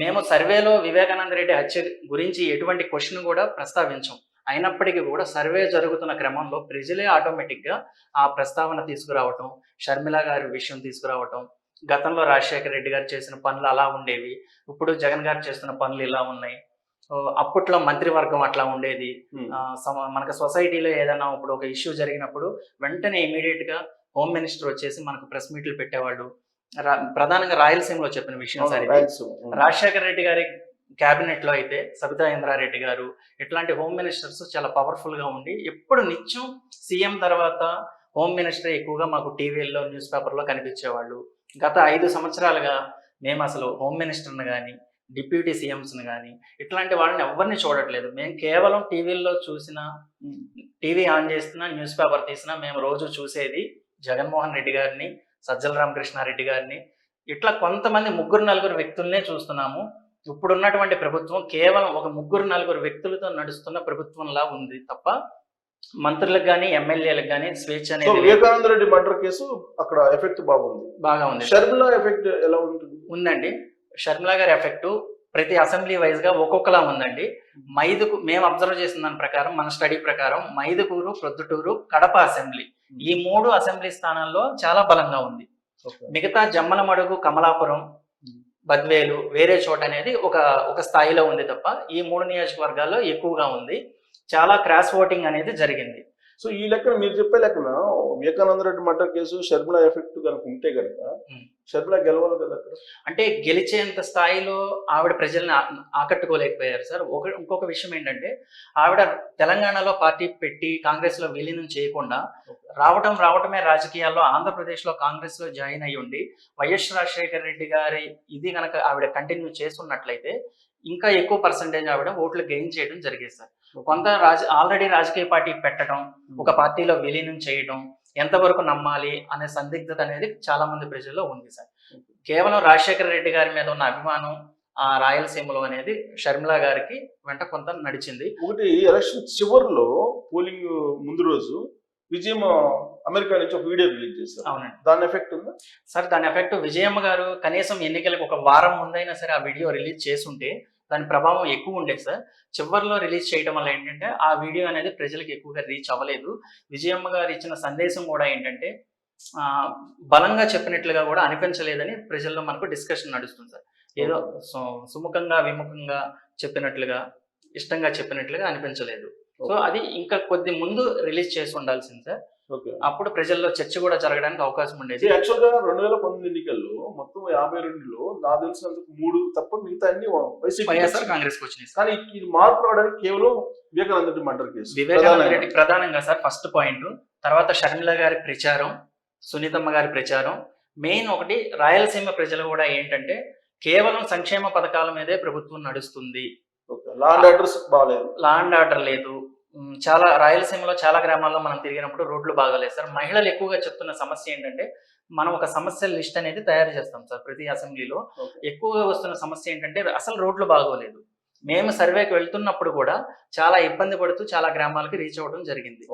S2: మేము సర్వేలో వివేకానంద రెడ్డి హత్య గురించి ఎటువంటి క్వశ్చన్ కూడా ప్రస్తావించాం. అయినప్పటికీ కూడా సర్వే జరుగుతున్న క్రమంలో ప్రజలే ఆటోమేటిక్ గా ఆ ప్రస్తావన తీసుకురావటం, షర్మిల గారి విషయం తీసుకురావటం, గతంలో రాజశేఖర రెడ్డి గారు చేసిన పనులు అలా ఉండేవి, ఇప్పుడు జగన్ గారు చేస్తున్న పనులు ఇలా ఉన్నాయి, అప్పట్లో మంత్రివర్గం అట్లా ఉండేది, మనకు సొసైటీలో ఏదైనా ఇప్పుడు ఒక ఇష్యూ జరిగినప్పుడు వెంటనే ఇమీడియట్ గా హోమ్ మినిస్టర్ వచ్చేసి మనకు ప్రెస్ మీట్లు పెట్టేవాళ్ళు. ప్రధానంగా రాయలసీమలో చెప్పిన విషయం సార్. రాజశేఖర రెడ్డి గారి క్యాబినెట్ లో అయితే సబితా ఇంద్రారెడ్డి గారు ఇట్లాంటి హోమ్ మినిస్టర్స్ చాలా పవర్ఫుల్ గా ఉండి ఎప్పుడు నిత్యం సీఎం తర్వాత హోమ్ మినిస్టర్ ఎక్కువగా మాకు టీవీల్లో న్యూస్ పేపర్లో కనిపించేవాళ్ళు. గత 5 సంవత్సరాలుగా మేము అసలు హోమ్ మినిస్టర్ని కానీ, డిప్యూటీ సీఎంస్ని కానీ ఇట్లాంటి వాళ్ళని ఎవరిని చూడట్లేదు. మేము కేవలం టీవీల్లో చూసినా, టీవీ ఆన్ చేసినా, న్యూస్ పేపర్ తీసినా మేము రోజు చూసేది జగన్మోహన్ రెడ్డి గారిని, సజ్జల రామకృష్ణారెడ్డి గారిని, ఇట్లా కొంతమంది 3-4 వ్యక్తులనే చూస్తున్నాము. ఇప్పుడున్నటువంటి ప్రభుత్వం కేవలం ఒక 3-4 వ్యక్తులతో నడుస్తున్న ప్రభుత్వంలా ఉంది తప్ప మంత్రులకు కానీ, ఎమ్మెల్యేలకు కానీ స్వేచ్ఛ అనేది.
S1: వివేకానంద రెడ్డి మర్డర్ కేసు అక్కడ ఎఫెక్ట్ బాగా ఉంది. షర్మిల ఎఫెక్ట్ ఎలా ఉంటుంది?
S2: ఉందండి. షర్మిల గారి ఎఫెక్ట్ ప్రతి అసెంబ్లీ వైజ్ గా ఒక్కొక్కలా ఉందండి. మేము అబ్జర్వ్ చేసిన దాని ప్రకారం, మన స్టడీ ప్రకారం మైదుకూరు, ప్రొద్దుటూరు, కడప అసెంబ్లీ, ఈ 3 అసెంబ్లీ స్థానాల్లో చాలా బలంగా ఉంది. మిగతా జమ్మలమడుగు, కమలాపురం, బద్వేలు వేరే చోట అనేది ఒక స్థాయిలో ఉంది తప్ప ఈ 3 నియోజకవర్గాల్లో ఎక్కువగా ఉంది. చాలా క్రాస్ ఓటింగ్ అనేది జరిగింది.
S1: సో ఈ లెక్కన మీరు చెప్పే లెక్కన Vivekananda Reddy murder case Sharmila effect కనుక ఉంటే కనుక షర్మిల గెలవాలి కదా అక్కడ.
S2: అంటే గెలిచేంత స్థాయిలో ఆవిడ ప్రజల్ని ఆకట్టుకోలేకపోయారు సార్. ఇంకొక విషయం ఏంటంటే ఆవిడ తెలంగాణలో పార్టీ పెట్టి కాంగ్రెస్ లో విలీనం చేయకుండా రావటమే రాజకీయాల్లో ఆంధ్రప్రదేశ్ లో కాంగ్రెస్ లో జాయిన్ అయ్యి ఉండి వైఎస్ రాజశేఖర రెడ్డి గారి ఇది కనుక ఆవిడ కంటిన్యూ చేస్తున్నట్లయితే ఇంకా ఎక్కువ పర్సంటేజ్ ఆవిడ ఓట్లు గెయిన్ చేయడం జరిగేది సార్. కొంత ఆల్రెడీ రాజకీయ పార్టీ పెట్టడం, ఒక పార్టీలో విలీనం చేయడం ఎంతవరకు నమ్మాలి అనే సందిగ్ధత అనేది చాలా మంది ప్రజల్లో ఉంది సార్. కేవలం రాజశేఖర రెడ్డి గారి మీద ఉన్న అభిమానం ఆ రాయలసీమలో అనేది షర్మిల గారికి వెంట కొంత నడిచింది.
S1: ఒకటి ఎలక్షన్ చివరిలో పోలింగ్ ముందు రోజు విజయమ్మ అమెరికా నుంచి ఒక వీడియో రిలీజ్ చేశారు.
S2: అవునండి.
S1: దాని ఎఫెక్ట్ ఉందా
S2: సార్? దాని ఎఫెక్ట్ విజయమ్మ గారు కనీసం ఎన్నికలకు ఒక వారం ముందైనా సరే ఆ వీడియో రిలీజ్ చేసుంటే దాని ప్రభావం ఎక్కువ ఉండేది సార్. చివరిలో రిలీజ్ చేయడం వల్ల ఏంటంటే ఆ వీడియో అనేది ప్రజలకు ఎక్కువగా రీచ్ అవ్వలేదు. విజయమ్మ గారు ఇచ్చిన సందేశం కూడా ఏంటంటే బలంగా చెప్పినట్లుగా కూడా అనిపించలేదని ప్రజల్లో మనకు డిస్కషన్ నడుస్తుంది సార్. ఏదో సుముఖంగా విముఖంగా చెప్పినట్లుగా, ఇష్టంగా చెప్పినట్లుగా అనిపించలేదు. సో అది ఇంకా కొద్ది ముందు రిలీజ్ చేసి ఉండాల్సింది సార్. అప్పుడు ప్రజల్లో చర్చ కూడా జరగడానికి అవకాశం ఉండేది.
S1: యాక్చువల్ గా 2019 ఎన్నికల్లో మొత్తం 52లో నాకు తెలిసినందుకు 3 తప్ప మిగతా అన్ని
S2: వైఎస్ఆర్ కాంగ్రెస్ కి వచ్చినాయి.
S1: కానీ ఇది మార్పు రావడానికి కేవలం వివేకానంద రెడ్డి మర్డర్ కేసు.
S2: వివేకానంద రెడ్డి ప్రధానంగా సార్ ఫస్ట్ పాయింట్. తర్వాత షర్మిల గారి ప్రచారం, సునీతమ్మ గారి ప్రచారం. మెయిన్ ఒకటి రాయలసీమ ప్రజలు కూడా ఏంటంటే కేవలం సంక్షేమ పథకాల మీదే ప్రభుత్వం నడుస్తుంది,
S1: లా అండ్ ఆర్డర్ లేదు.
S2: చాలా రాయలసీమలో చాలా గ్రామాల్లో మనం తిరిగినప్పుడు రోడ్లు బాగాలేదు సార్. మహిళలు ఎక్కువగా చెప్తున్న సమస్య ఏంటంటే మనం ఒక సమస్యల లిస్ట్ అనేది తయారు చేస్తాం సార్ ప్రతి అసెంబ్లీలో. ఎక్కువగా వస్తున్న సమస్య ఏంటంటే అసలు రోడ్లు బాగోలేదు. మేము సర్వేకి వెళ్తున్నప్పుడు కూడా చాలా ఇబ్బంది పడుతూ చాలా గ్రామాలకి రీచ్ అవ్వడం జరిగింది.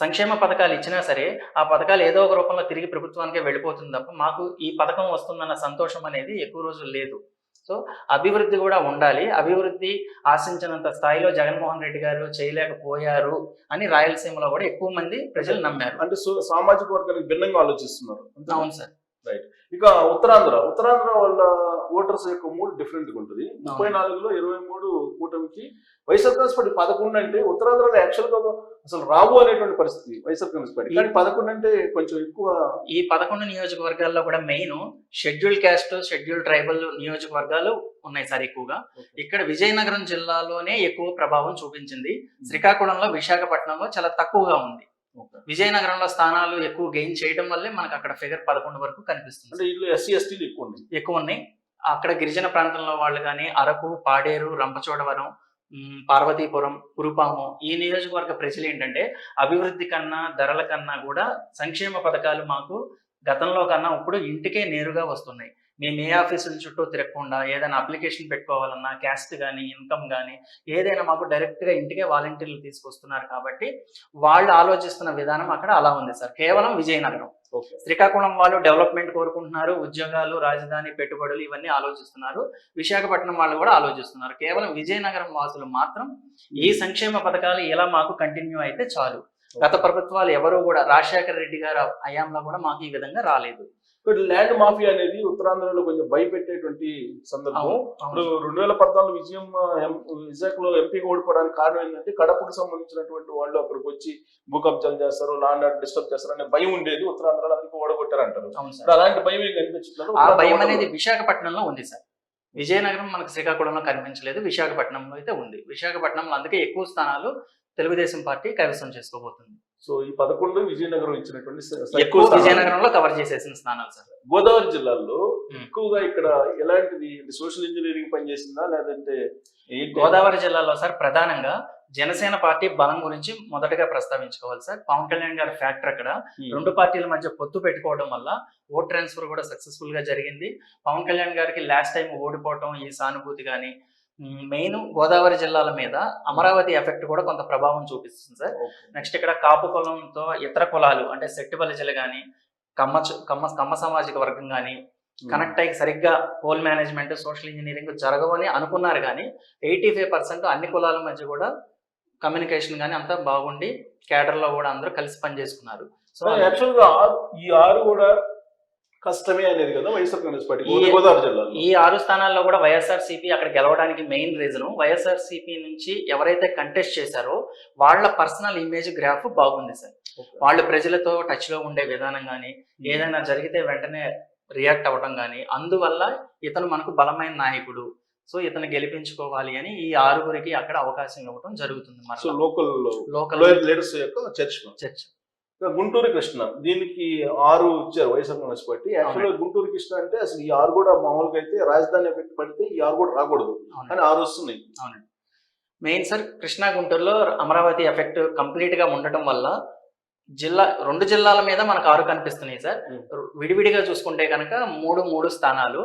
S2: సంక్షేమ పథకాలు ఇచ్చినా సరే ఆ పథకాలు ఏదో ఒక రూపంలో తిరిగి ప్రభుత్వానికే వెళ్ళిపోతుంది తప్ప మాకు ఈ పథకం వస్తుందన్న సంతోషం అనేది ఎక్కువ రోజులు లేదు. సో అభివృద్ధి కూడా ఉండాలి. అభివృద్ధి ఆశించినంత స్థాయిలో జగన్మోహన్ రెడ్డి గారు చేయలేకపోయారు అని రాయలసీమలో కూడా ఎక్కువ మంది ప్రజలు నమ్మారు.
S1: అంటే సామాజిక వర్గానికి భిన్నంగా ఆలోచిస్తున్నారు.
S2: అవును సార్.
S1: రైట్. ఇక ఉత్తరాంధ్ర వాళ్ళ ఓటర్స్ యొక్క మూడ్ డిఫరెంట్ గా ఉంటుంది. 34లో 23 కూటమికి, వైఎస్ఆర్ కాంగ్రెస్ పార్టీ 11 అంటే ఉత్తరాంధ్రలో యాక్చువల్ గా అసలు రావు అనేటువంటి పరిస్థితి వైఎస్ఆర్ కాంగ్రెస్ పార్టీ, కానీ 11 అంటే కొంచెం ఎక్కువ.
S2: ఈ 11 నియోజకవర్గాల్లో కూడా main schedule caste, schedule tribal నియోజకవర్గాలు ఉన్నాయి సార్ ఎక్కువగా. ఇక్కడ విజయనగరం జిల్లాలోనే ఎక్కువ ప్రభావం చూపించింది. శ్రీకాకుళంలో, విశాఖపట్నంలో చాలా తక్కువగా ఉంది. విజయనగరంలో స్థానాలు ఎక్కువ గెయిన్ చేయడం వల్లే మనకు అక్కడ ఫిగర్ 11 వరకు కనిపిస్తుంది.
S1: అంటే ఇల్లు ఎస్సీ ఎస్టీలు ఎక్కువ
S2: ఉన్నాయి. అక్కడ గిరిజన ప్రాంతంలో వాళ్ళు కానీ అరకు, పాడేరు, రంపచోడవరం, పార్వతీపురం, కురుపాము ఈ నియోజకవర్గ ప్రజలు ఏంటంటే అభివృద్ధి కన్నా, ధరల కన్నా కూడా సంక్షేమ పథకాలు మాకు గతంలో కన్నా ఇప్పుడు ఇంటికే నేరుగా వస్తున్నాయి. మేము ఏ ఆఫీసుల చుట్టూ తిరగకుండా ఏదైనా అప్లికేషన్ పెట్టుకోవాలన్నా, క్యాస్ట్ కానీ, ఇన్కమ్ కానీ ఏదైనా మాకు డైరెక్ట్గా ఇంటికే వాలంటీర్లు తీసుకొస్తున్నారు. కాబట్టి వాళ్ళు ఆలోచిస్తున్న విధానం అక్కడ అలా ఉంది సార్. కేవలం విజయనగరం. శ్రీకాకుళం వాళ్ళు డెవలప్మెంట్ కోరుకుంటున్నారు, ఉద్యోగాలు, రాజధాని, పెట్టుబడులు ఇవన్నీ ఆలోచిస్తున్నారు. విశాఖపట్నం వాళ్ళు కూడా ఆలోచిస్తున్నారు. కేవలం విజయనగరం వాసులు మాత్రం ఈ సంక్షేమ పథకాలు ఇలా మాకు కంటిన్యూ అయితే చాలు. గత ప్రభుత్వాలు ఎవరు కూడా, రాజశేఖర రెడ్డి గారు హయాంలో కూడా మాకు ఈ విధంగా రాలేదు.
S1: ల్యాండ్ మాఫియా అనేది ఉత్తరాంధ్రలో కొంచెం భయపెట్టేటువంటి సందర్భం. ఇప్పుడు 2014 విశాఖలో ఎంపీగా ఓడిపోవడానికి కారణం ఏంటంటే కడపకు సంబంధించినటువంటి వాళ్ళు అక్కడికి వచ్చి భూ కబ్జాలు చేస్తారు, ల్యాండ్ డిస్టర్బ్ చేస్తారు అనే భయం ఉండేది ఉత్తరాంధ్రలో, అందుకు ఓడగొట్టారు అంటారు. అలాంటి భయం ఏం కనిపించలేదు.
S2: ఆ భయం అనేది విశాఖపట్నంలో ఉంది సార్. విజయనగరం మనకు శ్రీకాకుళంలో కనిపించలేదు, విశాఖపట్నంలో అయితే ఉంది. విశాఖపట్నంలో అందుకే ఎక్కువ స్థానాలు తెలుగుదేశం పార్టీ కైవసం చేసుకోబోతుంది.
S1: సో ఈ 11 విజయనగరం ఇచ్చినటువంటి
S2: ఎక్కువ విజయనగరంలో కవర్ చేసేసిన స్థానాలు సార్.
S1: గోదావరి జిల్లాలో ఎక్కువగా ఇక్కడ ఎలాంటిది సోషల్ ఇంజనీరింగ్ పనిచేసిందా లేదంటే?
S2: గోదావరి జిల్లాలో సార్ ప్రధానంగా జనసేన పార్టీ బలం గురించి మొదటగా ప్రస్తావించుకోవాలి సార్. పవన్ కళ్యాణ్ గారి ఫ్యాక్టర్ అక్కడ రెండు పార్టీల మధ్య పొత్తు పెట్టుకోవడం వల్ల ఓట్ ట్రాన్స్ఫర్ కూడా సక్సెస్ఫుల్ గా జరిగింది. పవన్ కళ్యాణ్ గారికి లాస్ట్ టైం ఓడిపోవటం, ఈ సానుభూతి కానీ మెయిన్ గోదావరి జిల్లాల మీద అమరావతి ఎఫెక్ట్ కూడా కొంత ప్రభావం చూపిస్తుంది సార్. నెక్స్ట్ ఇక్కడ కాపు కులంతో ఇతర కులాలు అంటే శెట్టి బలిజలు కానీ, కమ్మ సామాజిక వర్గం కానీ కనెక్ట్ అయ్యి సరిగ్గా పోల్ మేనేజ్మెంట్, సోషల్ ఇంజనీరింగ్ జరగవని అనుకున్నారు. కానీ 85% అన్ని కులాల మధ్య కూడా కమ్యూనికేషన్ కానీ అంతా బాగుండి కేడర్ లో కూడా అందరూ కలిసి పనిచేసుకున్నారు.
S1: సో యాక్చువల్ గా ఈ 6 కూడా కష్టమే అనేది కదా వైఎస్ఆర్ కాంగ్రెస్ పార్టీ గోదావరి జిల్లాలో.
S2: ఈ 6 స్థానాల్లో కూడా వైఎస్ఆర్సీపీ అక్కడ గెలవడానికి మెయిన్ రీజన్ వైఎస్ఆర్సీపీ నుంచి ఎవరైతే కంటెస్ట్ చేశారో వాళ్ళ పర్సనల్ ఇమేజ్ గ్రాఫ్ బాగుంది సార్. వాళ్ళు ప్రజలతో టచ్ లో ఉండే విధానం కానీ, ఏదైనా జరిగితే వెంటనే రియాక్ట్ అవ్వడం కానీ, అందువల్ల ఇతను మనకు బలమైన నాయకుడు, సో ఇతను గెలిపించుకోవాలి అని ఈ 6గురికి అక్కడ అవకాశం ఇవ్వడం జరుగుతుంది.
S1: లోకల్ లీడర్స్ యొక్క చర్చ. గుంటూరు కృష్ణ దీనికి 6 ఇచ్చారు వైఎస్ఆర్ కాంగ్రెస్ పార్టీ. యాక్చువల్గా గుంటూరు కృష్ణ అంటే అసలు ఈ 6 కూడా మామూలుగా అయితే రాజధాని ఎఫెక్ట్ పడితే ఈ 6 కూడా రాకూడదు, కానీ 6 వస్తున్నాయి.
S2: అవునండి. మెయిన్ సార్ కృష్ణా గుంటూరులో అమరావతి ఎఫెక్ట్ కంప్లీట్ గా ఉండటం వల్ల రెండు జిల్లాల మీద మనకు 6 కనిపిస్తున్నాయి సార్. విడివిడిగా చూసుకుంటే కనుక 3 స్థానాలు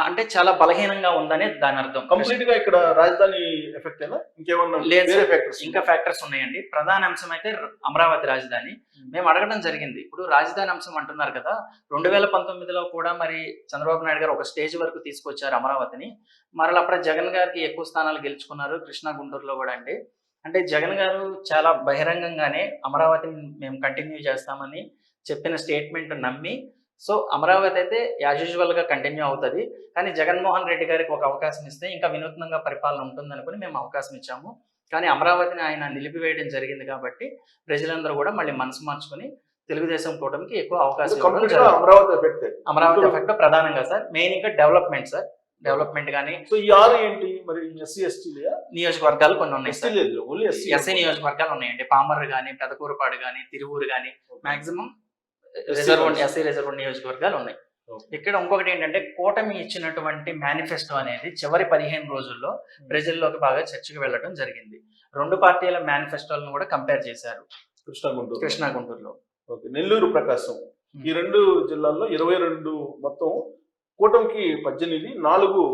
S2: అంటే చాలా బలహీనంగా ఉందనే దాని అర్థం.
S1: కంప్లీట్ గా ఇక్కడ రాజధాని ఎఫెక్ట్ ఇంకేమన్నా
S2: లేదు, ఇంకా ఫ్యాక్టర్స్ ఉన్నాయండి. ప్రధాన అంశం అయితే అమరావతి రాజధాని. మేము అడగడం జరిగింది, ఇప్పుడు రాజధాని అంశం అంటున్నారు కదా, 2019లో కూడా మరి చంద్రబాబు నాయుడు గారు ఒక స్టేజ్ వరకు తీసుకొచ్చారు అమరావతిని. మరలా అప్పుడు జగన్ గారికి ఎక్కువ స్థానాలు గెలుచుకున్నారు కృష్ణా గుంటూరులో కూడా. అంటే జగన్ గారు చాలా బహిరంగంగానే అమరావతిని మేము కంటిన్యూ చేస్తామని చెప్పిన స్టేట్మెంట్ నమ్మి, సో అమరావతి అయితే యాజ్ యూజువల్ గా కంటిన్యూ అవుతుంది, కానీ జగన్మోహన్ రెడ్డి గారికి ఒక అవకాశం ఇస్తే ఇంకా వినూత్నంగా పరిపాలన ఉంటుంది అనుకుని మేము అవకాశం ఇచ్చాము. కానీ అమరావతిని ఆయన నిలిపివేయడం జరిగింది కాబట్టి ప్రజలందరూ కూడా మళ్ళీ మనసు మార్చుకుని తెలుగుదేశం కూటమికి ఎక్కువ అవకాశం. అమరావతి ఎఫెక్ట్ ప్రధానంగా సార్. మెయిన్ ఇంకా డెవలప్మెంట్ సార్, డెవలప్మెంట్ కానీ.
S1: సో ఈ 6 ఏంటి మరి? ఎస్సీ ఎస్టీ
S2: నియోజకవర్గాలు కొన్ని ఉన్నాయి సార్. ఎస్సీ నియోజకవర్గాలు ఉన్నాయండి. పామర్రు కానీ, పెదకూరుపాడు కానీ, తిరువూరు కానీ మాక్సిమం ఎస్సీ రిజర్వ్ నియోజకవర్గాలు ఉన్నాయి. ఇక్కడ ఇంకొకటి ఏంటంటే కూటమి ఇచ్చినటువంటి మేనిఫెస్టో అనేది చివరి 15 రోజుల్లో ప్రజల్లోకి బాగా చర్చకు వెళ్ళడం జరిగింది. 2 పార్టీల మేనిఫెస్టోలను కూడా కంపేర్ చేశారు కృష్ణా గుంటూరులో.
S1: నెల్లూరు ప్రకాశం ఈ 2 జిల్లాల్లో 22 మొత్తం, కూటమికి 18, 4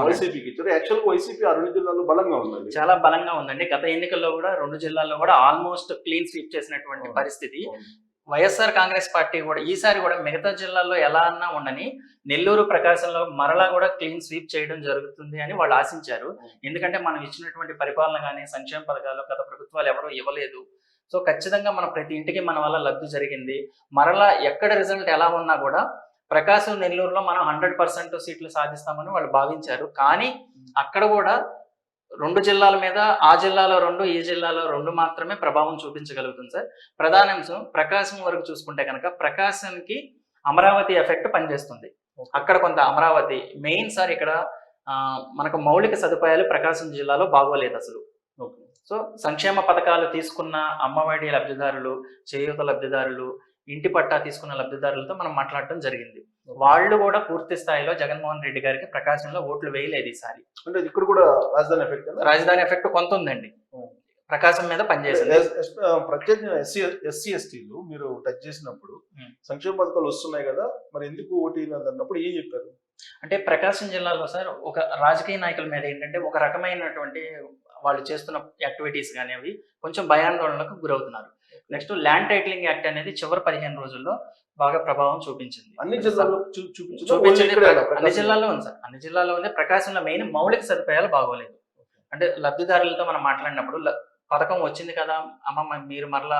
S1: వైసీపీకి ఇచ్చారు. యాక్చువల్ వైసీపీ 2 జిల్లాల్లో బలంగా ఉందండి,
S2: చాలా బలంగా ఉందండి. గత ఎన్నికల్లో కూడా 2 జిల్లాల్లో కూడా ఆల్మోస్ట్ క్లీన్ స్వీప్ చేసినటువంటి పరిస్థితి. వైఎస్ఆర్ కాంగ్రెస్ పార్టీ కూడా ఈసారి కూడా మిగతా జిల్లాల్లో ఎలా అన్నా ఉండని నెల్లూరు ప్రకాశంలో మరలా కూడా క్లీన్ స్వీప్ చేయడం జరుగుతుంది అని వాళ్ళు ఆశించారు. ఎందుకంటే మనం ఇచ్చినటువంటి పరిపాలన కానీ సంక్షేమ పథకాలు గత ప్రభుత్వాలు ఎవరూ ఇవ్వలేదు. సో ఖచ్చితంగా మనం ప్రతి ఇంటికి మన వల్ల లబ్ధి జరిగింది. మరలా ఎక్కడ రిజల్ట్ ఎలా ఉన్నా కూడా ప్రకాశం నెల్లూరులో మనం 100% సీట్లు సాధిస్తామని వాళ్ళు భావించారు. కానీ అక్కడ కూడా 2 జిల్లాల మీద ఆ జిల్లాలో 2 ఈ జిల్లాలో 2 మాత్రమే ప్రభావం చూపించగలుగుతుంది సార్. ప్రధాన అంశం ప్రకాశం వరకు చూసుకుంటే కనుక ప్రకాశంకి అమరావతి ఎఫెక్ట్ పనిచేస్తుంది. అక్కడ కొంత అమరావతి మెయిన్ సార్. ఇక్కడ మనకు మౌలిక సదుపాయాలు ప్రకాశం జిల్లాలో బాగోలేదు అసలు. సో సంక్షేమ పథకాలు తీసుకున్న అమ్మఒడి లబ్ధిదారులు, చేయూత లబ్ధిదారులు, ఇంటి పట్టా తీసుకున్న లబ్ధిదారులతో మనం మాట్లాడటం జరిగింది. వాళ్ళు కూడా పూర్తి స్థాయిలో జగన్మోహన్ రెడ్డి గారికి ప్రకాశంలో ఓట్లు వేయలేదు ఈసారి.
S1: అంటే ఇక్కడ కూడా
S2: రాజధాని ఎఫెక్ట్ కొంత ఉందండి, ప్రకాశం మీద పనిచేసింది.
S1: ప్రత్యేకంగా ఎస్సీ ఎస్టీలు మీరు టచ్ చేసినప్పుడు సంక్షేమ పథకాలు వస్తున్నాయి కదా, మరి ఎందుకు ఓటీ అన్నప్పుడు ఏం చెప్పారు?
S2: అంటే ప్రకాశం జిల్లాలో సార్ ఒక రాజకీయ నాయకుల మీద ఏంటంటే ఒక రకమైనటువంటి వాళ్ళు చేస్తున్న యాక్టివిటీస్ కానీ అవి కొంచెం భయాందోళనకు గురవుతున్నారు. నెక్స్ట్ ల్యాండ్ టైటిలింగ్ యాక్ట్ అనేది చివరి 15 రోజుల్లో బాగా ప్రభావం చూపించింది.
S1: అన్ని జిల్లాల్లో
S2: అన్ని జిల్లాల్లో ఉంది సార్. అన్ని జిల్లాల్లో ఉంది. ప్రకాశంలో మెయిన్ మౌలిక సదుపాయాలు బాగోలేదు. అంటే లబ్ధిదారులతో మనం మాట్లాడినప్పుడు పథకం వచ్చింది కదా అమ్మ, మీరు మరలా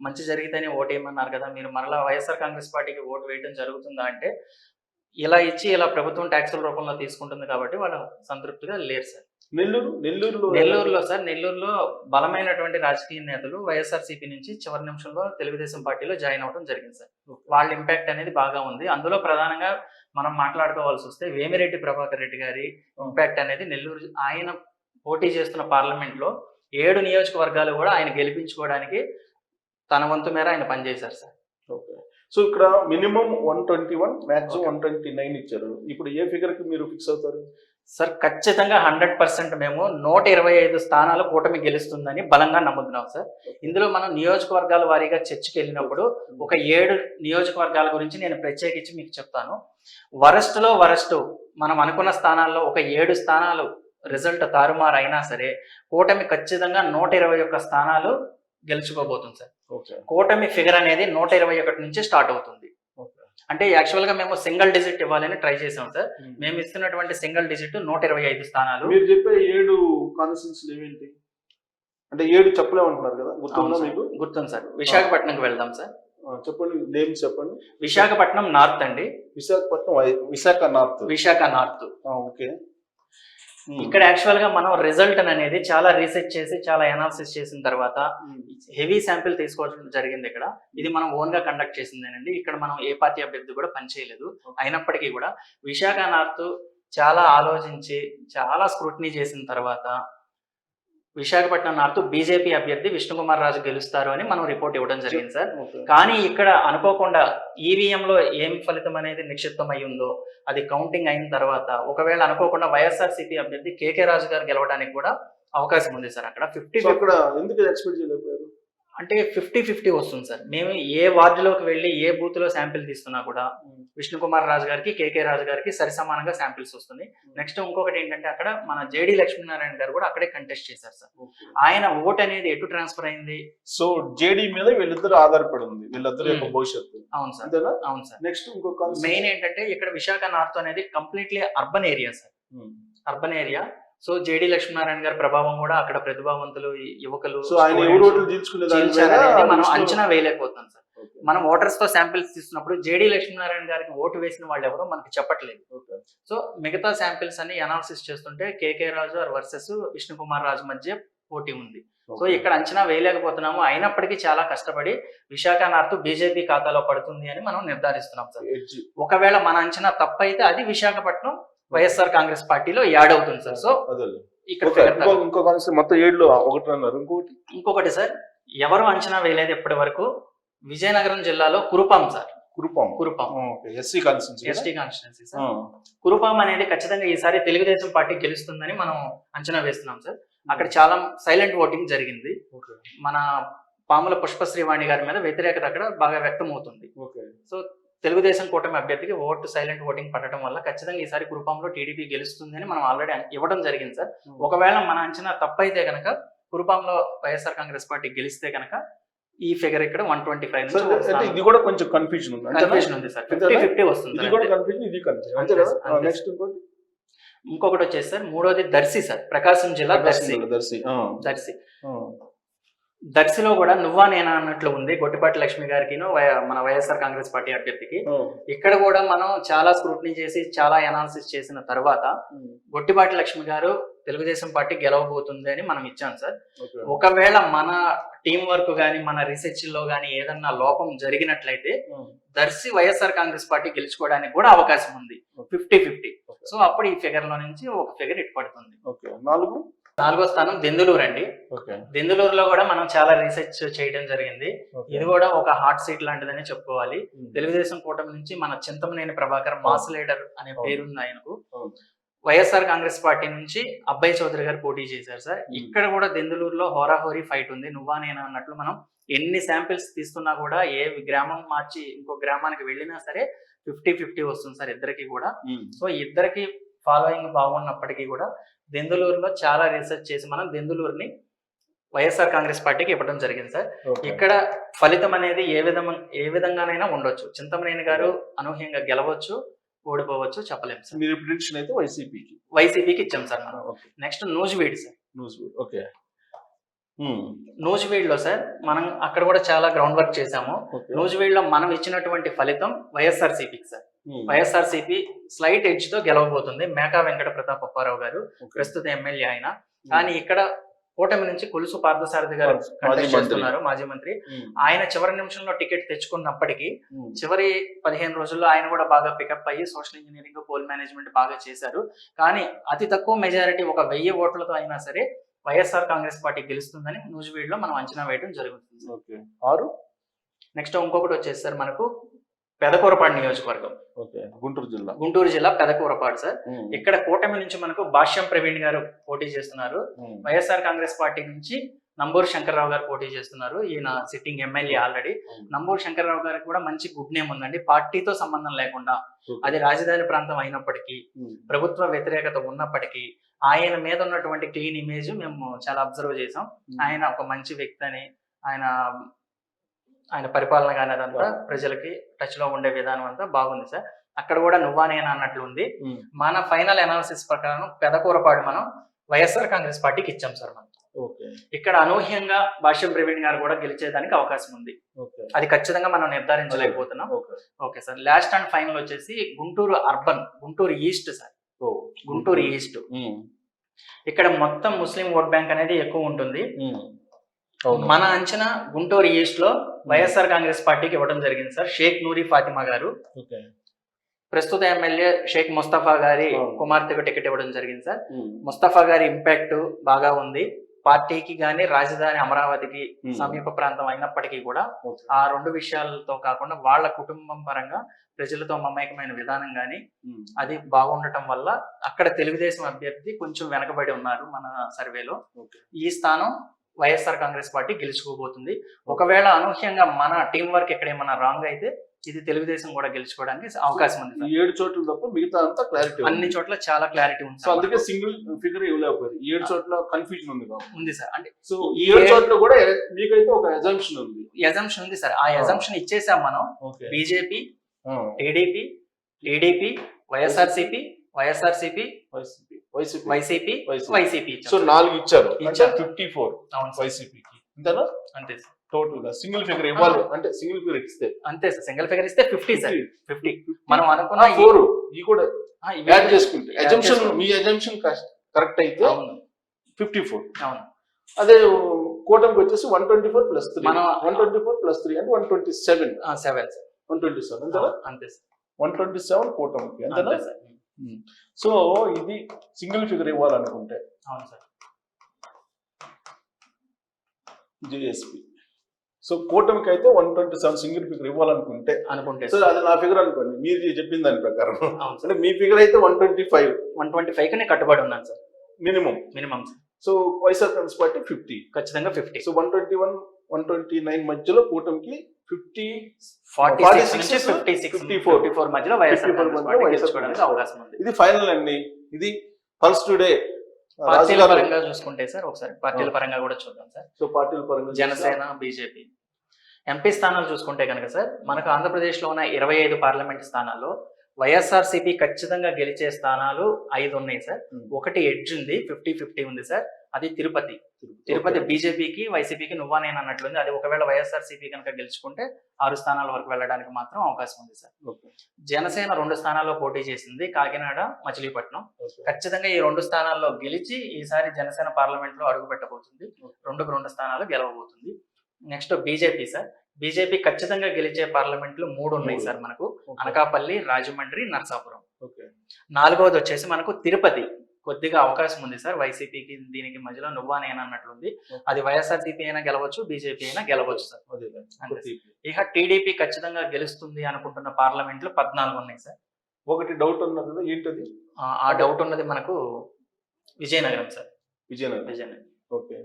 S2: మంచి జరిగితేనే ఓటు వేయమన్నారు కదా, మీరు మరలా వైఎస్ఆర్ కాంగ్రెస్ పార్టీకి ఓటు వేయడం జరుగుతుందా అంటే ఇలా ఇచ్చి ఇలా ప్రభుత్వం ట్యాక్సుల రూపంలో తీసుకుంటుంది కాబట్టి వాళ్ళు సంతృప్తిగా లేరు సార్. నెల్లూరులో సార్, నెల్లూరులో బలమైనటువంటి రాజకీయ నేతలు వైఎస్ఆర్సీపీ నుంచి చివరి నిమిషంలో తెలుగుదేశం పార్టీలో జాయిన్ అవడం జరిగింది సార్. వాళ్ళ ఇంపాక్ట్ అనేది బాగా ఉంది. అందులో ప్రధానంగా మనం మాట్లాడుకోవాల్సి వస్తే వేమిరెడ్డి ప్రభాకర్ రెడ్డి గారి ఇంపాక్ట్ అనేది నెల్లూరు, ఆయన పోటీ చేస్తున్న పార్లమెంట్ లో 7 నియోజకవర్గాలు కూడా ఆయన గెలిపించుకోవడానికి తన వంతు మేర ఆయన పనిచేశారు సార్.
S1: సో ఇక్కడ మినిమం 121, మాక్సిమం 129 ఇచ్చారు. ఇప్పుడు ఏ ఫిగర్ కి మీరు ఫిక్స్ అవుతారు
S2: సార్? ఖచ్చితంగా 100% మేము 125 స్థానాలు కూటమి గెలుస్తుందని బలంగా నమ్ముతున్నాం సార్. ఇందులో మనం నియోజకవర్గాల వారీగా చర్చకి వెళ్ళినప్పుడు ఒక 7 నియోజకవర్గాల గురించి నేను ప్రత్యేకించి మీకు చెప్తాను. వరస్ట్ లో వరస్ట్ మనం అనుకున్న స్థానాల్లో ఒక 7 స్థానాలు రిజల్ట్ తారుమారు అయినా సరే కూటమి ఖచ్చితంగా 121 స్థానాలు గెలుచుకోబోతుంది సార్. కూటమి ఫిగర్ అనేది 121 నుంచి స్టార్ట్ అవుతుంది. అంటే యాక్చువల్ గా మేము సింగిల్ డిజిట్ ఇవ్వాలని ట్రై చేసాం సార్. మేము ఇస్తున్నటువంటి సింగిల్ డిజిట్ 125 స్థానాలు.
S1: మీరు చెప్పే 7 కాన్స్టిట్యూన్సీలు ఏమేంటి అంటే 7 చెప్పలేమంటున్నారు కదా, గుర్తుందా మీకు?
S2: గుర్తుంది సార్. విశాఖపట్నంకి వెళ్దాం సార్.
S1: చెప్పండి, నేమ్స్ చెప్పండి.
S2: విశాఖపట్నం నార్త్ అండి. విశాఖ నార్త్.
S1: ఓకే.
S2: ఇక్కడ యాక్చువల్ గా మనం రిజల్ట్ అనేది చాలా రీసెర్చ్ చేసి చాలా అనాలిసిస్ చేసిన తర్వాత హెవీ శాంపిల్ తీసుకోవడం జరిగింది. ఇక్కడ ఇది మనం ఓన్ గా కండక్ట్ చేసిందేనండి. ఇక్కడ మనం ఏ పార్టీ అభ్యర్థి కూడా పనిచేయలేదు. అయినప్పటికీ కూడా విశాఖ నార్త్ చాలా ఆలోచించి చాలా స్క్రూటినీ చేసిన తర్వాత విశాఖపట్నం నార్త్ బీజేపీ అభ్యర్థి విష్ణుకుమార్ రాజు గెలుస్తారు అని మనం రిపోర్ట్ ఇవ్వడం జరిగింది సార్. కానీ ఇక్కడ అనుకోకుండా ఈవీఎం లో ఏం ఫలితం అనేది నిక్షిప్తం అయి ఉందో అది కౌంటింగ్ అయిన తర్వాత ఒకవేళ అనుకోకుండా వైఎస్ఆర్సీపీ అభ్యర్థి కేకే రాజు గారు గెలవడానికి కూడా అవకాశం ఉంది సార్. అక్కడ
S1: 50
S2: అంటే 50-50 వస్తుంది సార్. మేము ఏ వార్డులోకి వెళ్ళి ఏ బూత్ లో శాంపిల్ తీస్తున్నా కూడా విష్ణుకుమార్ రాజు గారికి కేకే రాజు గారికి సరిసమానంగా శాంపిల్స్ వస్తుంది. నెక్స్ట్ ఇంకొకటి ఏంటంటే అక్కడ మన జేడి లక్ష్మీనారాయణ గారు కూడా అక్కడే కంటెస్ట్ చేశారు సార్. ఆయన ఓట్ అనేది ఎటు ట్రాన్స్ఫర్ అయింది?
S1: సో జేడి మీద వీళ్ళిద్దరు ఆధారపడి ఉంది, వీళ్ళిద్దరు యొక్క భవిష్యత్తు.
S2: అవును సార్, అవును సార్.
S1: నెక్స్ట్ ఇంకొక
S2: మెయిన్ ఏంటంటే ఇక్కడ విశాఖ నార్త్ అనేది completely urban area sir. Urban area. So JD Lakshminarayana గారి ప్రభావం కూడా అక్కడ ప్రతిభావంతులు యువకులు మనం అంచనా వేయలేకపోతాం సార్. మనం ఓటర్స్ తో శాంపిల్స్ తీసుకున్నప్పుడు జేడి లక్ష్మీనారాయణ గారికి ఓటు వేసిన వాళ్ళు ఎవరో మనకి చెప్పట్లేదు. సో మిగతా శాంపిల్స్ అన్ని అనాలిసిస్ చేస్తుంటే కేకే రాజు వర్సెస్ విష్ణుకుమార్ రాజు మధ్య పోటీ ఉంది. సో ఇక్కడ అంచనా వేయలేకపోతున్నాము. అయినప్పటికీ చాలా కష్టపడి విశాఖ నార్త్ బీజేపీ ఖాతాలో పడుతుంది అని మనం నిర్ధారిస్తున్నాం సార్. ఒకవేళ మన అంచనా తప్పైతే అది విశాఖపట్నం వైఎస్ఆర్ కాంగ్రెస్ పార్టీలో యాడ్ అవుతుంది సార్. సో ఇక్కడ ఇంకొకటి సార్, ఎవరు అంచనా వేయలేదు ఇప్పటి వరకు, విజయనగరం జిల్లాలో Kurupam sir. Kurupam ST constituency sir. Kurupam అనేది ఖచ్చితంగా ఈసారి తెలుగుదేశం పార్టీ గెలుస్తుందని మనం అంచనా వేస్తున్నాం సార్. అక్కడ చాలా సైలెంట్ ఓటింగ్ జరిగింది. మన పాముల పుష్పశ్రీవాణి గారి మీద వ్యతిరేకత అక్కడ బాగా వ్యక్తం అవుతుంది. సో తెలుగుదేశం కూటమి అభ్యర్థికి సైలెంట్ ఓటింగ్ పడటం వల్ల ఖచ్చితంగా ఈసారి కురుపాంలో టీడీపీ గెలుస్తుంది అని మనం ఆల్రెడీ ఇవ్వడం జరిగింది సార్. ఒకవేళ మన అంచనా తప్పైతే కనుక కురుపాంలో వైఎస్ఆర్ కాంగ్రెస్ పార్టీ గెలిస్తే కనుక ఈ ఫిగర్ ఇక్కడ 125
S1: సో అంటే ఇది కూడా కొంచెం కన్ఫ్యూజన్ ఉంది అంతేనా?
S2: కన్ఫ్యూజన్ ఉంది సార్.
S1: అంతేనా?
S2: 50-50 వస్తుంది
S1: ఇది
S2: సార్
S1: కూడా
S2: అంతే.
S1: కన్ఫ్యూజన్, ఇది కన్ఫ్యూజన్ అంతే
S2: అంతే
S1: కదా.
S2: సార్, అంతే
S1: నెక్స్ట్ ఇంకోటి
S2: ఇంకొకటి వచ్చేసి సార్ మూడోది దర్శి సార్, ప్రకాశం జిల్లా దర్శి.
S1: దర్శి
S2: దర్శి
S1: ఆ.
S2: దర్శిలో కూడా నువ్వా నేనా అన్నట్లు ఉంది గొట్టిపాటి లక్ష్మి గారికి మన వైఎస్ఆర్ కాంగ్రెస్ పార్టీ అభ్యర్థికి.
S1: ఆ.
S2: ఇక్కడ కూడా మనం చాలా స్క్రూటినీ చేసి చాలా ఎనాలిసిస్ చేసిన తర్వాత గొట్టిపాటి లక్ష్మి గారు తెలుగుదేశం పార్టీ గెలవబోతుంది అని మనం ఇచ్చాం సార్.
S1: ఓకే.
S2: ఒకవేళ మన టీం వర్క్ గానీ మన రీసెర్చ్ లో గానీ ఏదన్నా లోపం జరిగినట్లయితే దర్శి వైఎస్ఆర్ కాంగ్రెస్ పార్టీ గెలుచుకోవడానికి కూడా అవకాశం ఉంది 50-50. సో అప్పుడు ఈ ఫిగర్ లో నుంచి ఒక ఫిగర్ ఇటు పడుతుంది.
S1: ఓకే.
S2: నాలుగో స్థానం దెందులూరు అండి.
S1: ఓకే.
S2: దెందులూరులో కూడా మనం చాలా రీసెర్చ్ చేయడం జరిగింది.
S1: ఓకే.
S2: ఇది కూడా ఒక హాట్ సీట్ లాంటిదని చెప్పుకోవాలి. తెలుగుదేశం కూటమి నుంచి మన చింతమనేని ప్రభాకర్ మాస్ లీడర్ అనే పేరుంది ఆయనకు. వైఎస్ఆర్ కాంగ్రెస్ పార్టీ నుంచి అబ్బాయి చౌదరి గారు పోటీ చేశారు సార్. ఇక్కడ కూడా దెందులూరులో హోరాహోరీ ఫైట్ ఉంది. నువ్వా నేనా అన్నట్లు మనం ఎన్ని శాంపిల్స్ తీస్తున్నా కూడా ఏ గ్రామం మార్చి ఇంకో గ్రామానికి వెళ్ళినా సరే 50-50 వస్తుంది సార్ ఇద్దరికి కూడా. సో ఇద్దరికి ఫాలోయింగ్ బాగున్నప్పటికీ కూడా దెందులూరులో చాలా రీసెర్చ్ చేసి మనం దెందులూరుని వైఎస్ఆర్ కాంగ్రెస్ పార్టీకి ఇవ్వడం జరిగింది సార్. ఇక్కడ ఫలితం అనేది ఏ విధంగానైనా ఉండొచ్చు. చింతమనేని గారు అనూహ్యంగా గెలవచ్చు, ఓడిపోవచ్చు, చెప్పలేము సార్.
S1: మీరు ప్రిడిక్షన్ అయితే
S2: వైసీపీకి ఇచ్చాం సార్ మనం. Next Nuzvid sir.
S1: Okay.
S2: Nuzvid లో సార్ మనం అక్కడ కూడా చాలా గ్రౌండ్ వర్క్ చేశాము. నూజివీడ్ లో మనం ఇచ్చినటువంటి ఫలితం వైఎస్ఆర్సీపీకి సార్. వైఎస్ఆర్సీపీ స్లైట్ ఎడ్జ్ తో గెలవబోతుంది. మేకా వెంకట ప్రతాప్ అప్పారావు గారు ప్రస్తుత ఎమ్మెల్యే ఆయన. కానీ ఇక్కడ కూటమి నుంచి కొలుసు పార్థసారథి గారు కంటెస్ట్ చేస్తున్నారు, మాజీ మంత్రి. ఆయన చివరి నిమిషంలో టికెట్ తెచ్చుకున్నప్పటికీ చివరి 15 రోజుల్లో ఆయన కూడా బాగా పికప్ అయ్యి సోషల్ ఇంజనీరింగ్, పోల్ మేనేజ్మెంట్ బాగా చేశారు. కానీ అతి తక్కువ మెజారిటీ ఒక 1000 ఓట్లతో అయినా సరే వైఎస్ఆర్ కాంగ్రెస్ పార్టీ గెలుస్తుందని నూజివీడ్ లో మనం అంచనా వేయడం జరుగుతుంది. నెక్స్ట్ ఇంకొకటి వచ్చేసి సార్ మనకు పెదకూరపాడు నియోజకవర్గం, గుంటూరు జిల్లా పెదకూరపాడు సార్. ఇక్కడ కూటమి నుంచి మనకు భాష్యం ప్రవీణ్ గారు పోటీ చేస్తున్నారు. వైఎస్ఆర్ కాంగ్రెస్ పార్టీ నుంచి నంబూరు శంకర్రావు గారు పోటీ చేస్తున్నారు. ఈయన sitting MLA already. Namburu Shankarrao గారికి కూడా మంచి గుడ్ నేమ్ ఉందండి. పార్టీతో సంబంధం లేకుండా, అది రాజధాని ప్రాంతం అయినప్పటికీ, ప్రభుత్వ వ్యతిరేకత ఉన్నప్పటికీ ఆయన మీద ఉన్నటువంటి క్లీన్ ఇమేజ్ మేము చాలా అబ్జర్వ్ చేసాం. ఆయన ఒక మంచి వ్యక్తి అని, ఆయన పరిపాలన కానీ అదంతా ప్రజలకి టచ్ లో ఉండే విధానం అంతా బాగుంది సార్. అక్కడ కూడా నువ్వా నేనా అన్నట్లు ఉంది. మన ఫైనల్ అనాలిసిస్ ప్రకారం పెదకూరపాడు మనం వైఎస్ఆర్ కాంగ్రెస్ పార్టీకి ఇచ్చాం సార్. మనం ఇక్కడ అనూహ్యంగా భాష్యం ప్రవీణ్ గారు కూడా గెలిచేదానికి అవకాశం ఉంది. అది ఖచ్చితంగా మనం నిర్ధారించలేకపోతున్నాం. Okay sir. Last and final వచ్చేసి Guntur urban, Guntur east sir. Guntur east ఇక్కడ మొత్తం ముస్లిం ఓట్ బ్యాంక్ అనేది ఎక్కువ ఉంటుంది. మన అంచనా గుంటూరు ఈస్ట్ లో వైఎస్ఆర్ కాంగ్రెస్ పార్టీకి ఇవ్వడం జరిగింది సార్. షేక్ నూరి ఫాతిమా గారు, ప్రస్తుత ఎమ్మెల్యే షేక్ ముస్తఫా గారి కుమార్తెకు టికెట్ ఇవ్వడం జరిగింది సార్. ముస్తఫా గారి ఇంపాక్ట్ బాగా ఉంది పార్టీకి గాని, రాజధాని అమరావతికి సమీప ప్రాంతం అయినప్పటికీ కూడా ఆ రెండు విషయాలతో కాకుండా వాళ్ళ కుటుంబం పరంగా ప్రజలతో మమేకమైన విధానం గాని అది బాగుండటం వల్ల అక్కడ తెలుగుదేశం అభ్యర్థి కొంచెం వెనకబడి ఉన్నారు మన సర్వేలో. ఈ స్థానం వైఎస్ఆర్ కాంగ్రెస్ పార్టీ గెలుచుకోబోతుంది. ఒకవేళ అనూహ్యంగా మన టీం వర్క్ ఎక్కడ ఏమన్నా రాంగ్ అయితే ఇది తెలుగుదేశం కూడా గెలుచుకోవడానికి అవకాశం ఉంది.
S1: 7 చోట్ల తప్ప మిగతా అంతా క్లారిటీ,
S2: అన్ని చోట్ల చాలా క్లారిటీ ఉంది.
S1: సో అందుకే సింగిల్ ఫిగర్ ఇవ్వలేకపోయింది. 7 చోట్ల కన్ఫ్యూజన్ ఉంది
S2: సార్. అంటే
S1: సో ఈ 7 చోట్ల కూడా మీకైతే ఒక అజంప్షన్
S2: ఉంది సార్. ఆ అజంప్షన్ ఇచ్చేసాం మనం. BJP, TDP, TDP, YSRCP, YCP.
S1: So 4 ఇచ్చారు. 54 వైసీపీకి అంతేనా?
S2: అంతే సార్.
S1: టోటల్ గా సింగిల్ ఫిగర్ ఇవ్వాలి అంటే సింగిల్ ఫిగర్ ఇస్తే
S2: అంతే సార్. సింగిల్ ఫిగర్ ఇస్తే 50 సార్. 50 మనం అనుకున్న
S1: 4 ఈ కూడా యాడ్ చేసుకుంటే అజంప్షన్, మీ అజంప్షన్ కరెక్ట్ అయితే 54.
S2: అవును.
S1: అదే కూటమికి వచ్చేసి 124+3, మనం 124+3 అంటే 127. 127 అంతేనా?
S2: అంతే సార్.
S1: 127 కూటమికి అంతేనా? సో ఇది సింగిల్ ఫిగర్ ఇవ్వాలనుకుంటే
S2: అవును సార్.
S1: జేఎస్పీ. సో కూటమికి అయితే 127 సింగిల్ ఫిగర్ ఇవ్వాలనుకుంటే సో అది నా ఫిగర్ అనుకోండి, మీరు చెప్పిన దాని ప్రకారం. అంటే మీ ఫిగర్ అయితే 125
S2: కి కట్టుబడి ఉన్నాను sir. Minimum.
S1: So YSR Congress party 50,
S2: ఖచ్చితంగా 50.
S1: సో 121, 129 మధ్యలో కూటమికి
S2: 54 మధ్యలో వైఎస్ఆర్ కాంగ్రెస్ పార్టీ గెలుచుకోవడానికి అవకాశం ఉంది.
S1: ఇది ఫైనల్ అండి. ఇది పల్స్ టుడే.
S2: పార్టీల పరంగా చూసుకుంటే సార్ ఒకసారి పార్టీల పరంగా కూడా చూద్దాం సార్.
S1: సో పార్టీల పరంగా
S2: జనసేన, బీజేపీ ఎంపీ స్థానాలు చూసుకుంటే కనుక సార్ మనకు ఆంధ్రప్రదేశ్లో ఉన్న 25 పార్లమెంట్ స్థానాల్లో వైఎస్ఆర్సీపీ ఖచ్చితంగా గెలిచే స్థానాలు 5 ఉన్నాయి సార్. ఒకటి ఎడ్జ్ ఉంది, 50-50 ఉంది సార్, అది తిరుపతి బీజేపీకి వైసీపీకి నువ్వా నేను అన్నట్లుంది. అది ఒకవేళ వైఎస్ఆర్సీపీ కనుక గెలుచుకుంటే 6 స్థానాల వరకు వెళ్ళడానికి మాత్రం అవకాశం ఉంది సార్. జనసేన 2 స్థానాల్లో పోటీ చేసింది, కాకినాడ, మచిలీపట్నం. ఖచ్చితంగా ఈ 2 స్థానాల్లో గెలిచి ఈసారి జనసేన పార్లమెంట్ లో అడుగు పెట్టబోతుంది. 2 స్థానాలు గెలవబోతుంది. Next BJP sir. బీజేపీ ఖచ్చితంగా గెలిచే పార్లమెంట్లు 3 ఉన్నాయి సార్ మనకు. అనకాపల్లి, రాజమండ్రి, నర్సాపురం. 4వది వచ్చేసి మనకు తిరుపతి. కొద్దిగా అవకాశం ఉంది సార్ వైసీపీకి, దీనికి మధ్యలో నువ్వా నేను అన్నట్లుంది. అది వైఎస్ఆర్సీపీ అయినా గెలవచ్చు, బీజేపీ అయినా గెలవచ్చు సార్. ఇక టీడీపీ ఖచ్చితంగా గెలుస్తుంది అనుకుంటున్న పార్లమెంట్లు 14 ఉన్నాయి సార్.
S1: ఒకటి డౌట్ ఉన్నది కదా, ఏంటది?
S2: ఆ డౌట్ ఉన్నది మనకు Vizianagaram sir.
S1: Vizianagaram. Okay.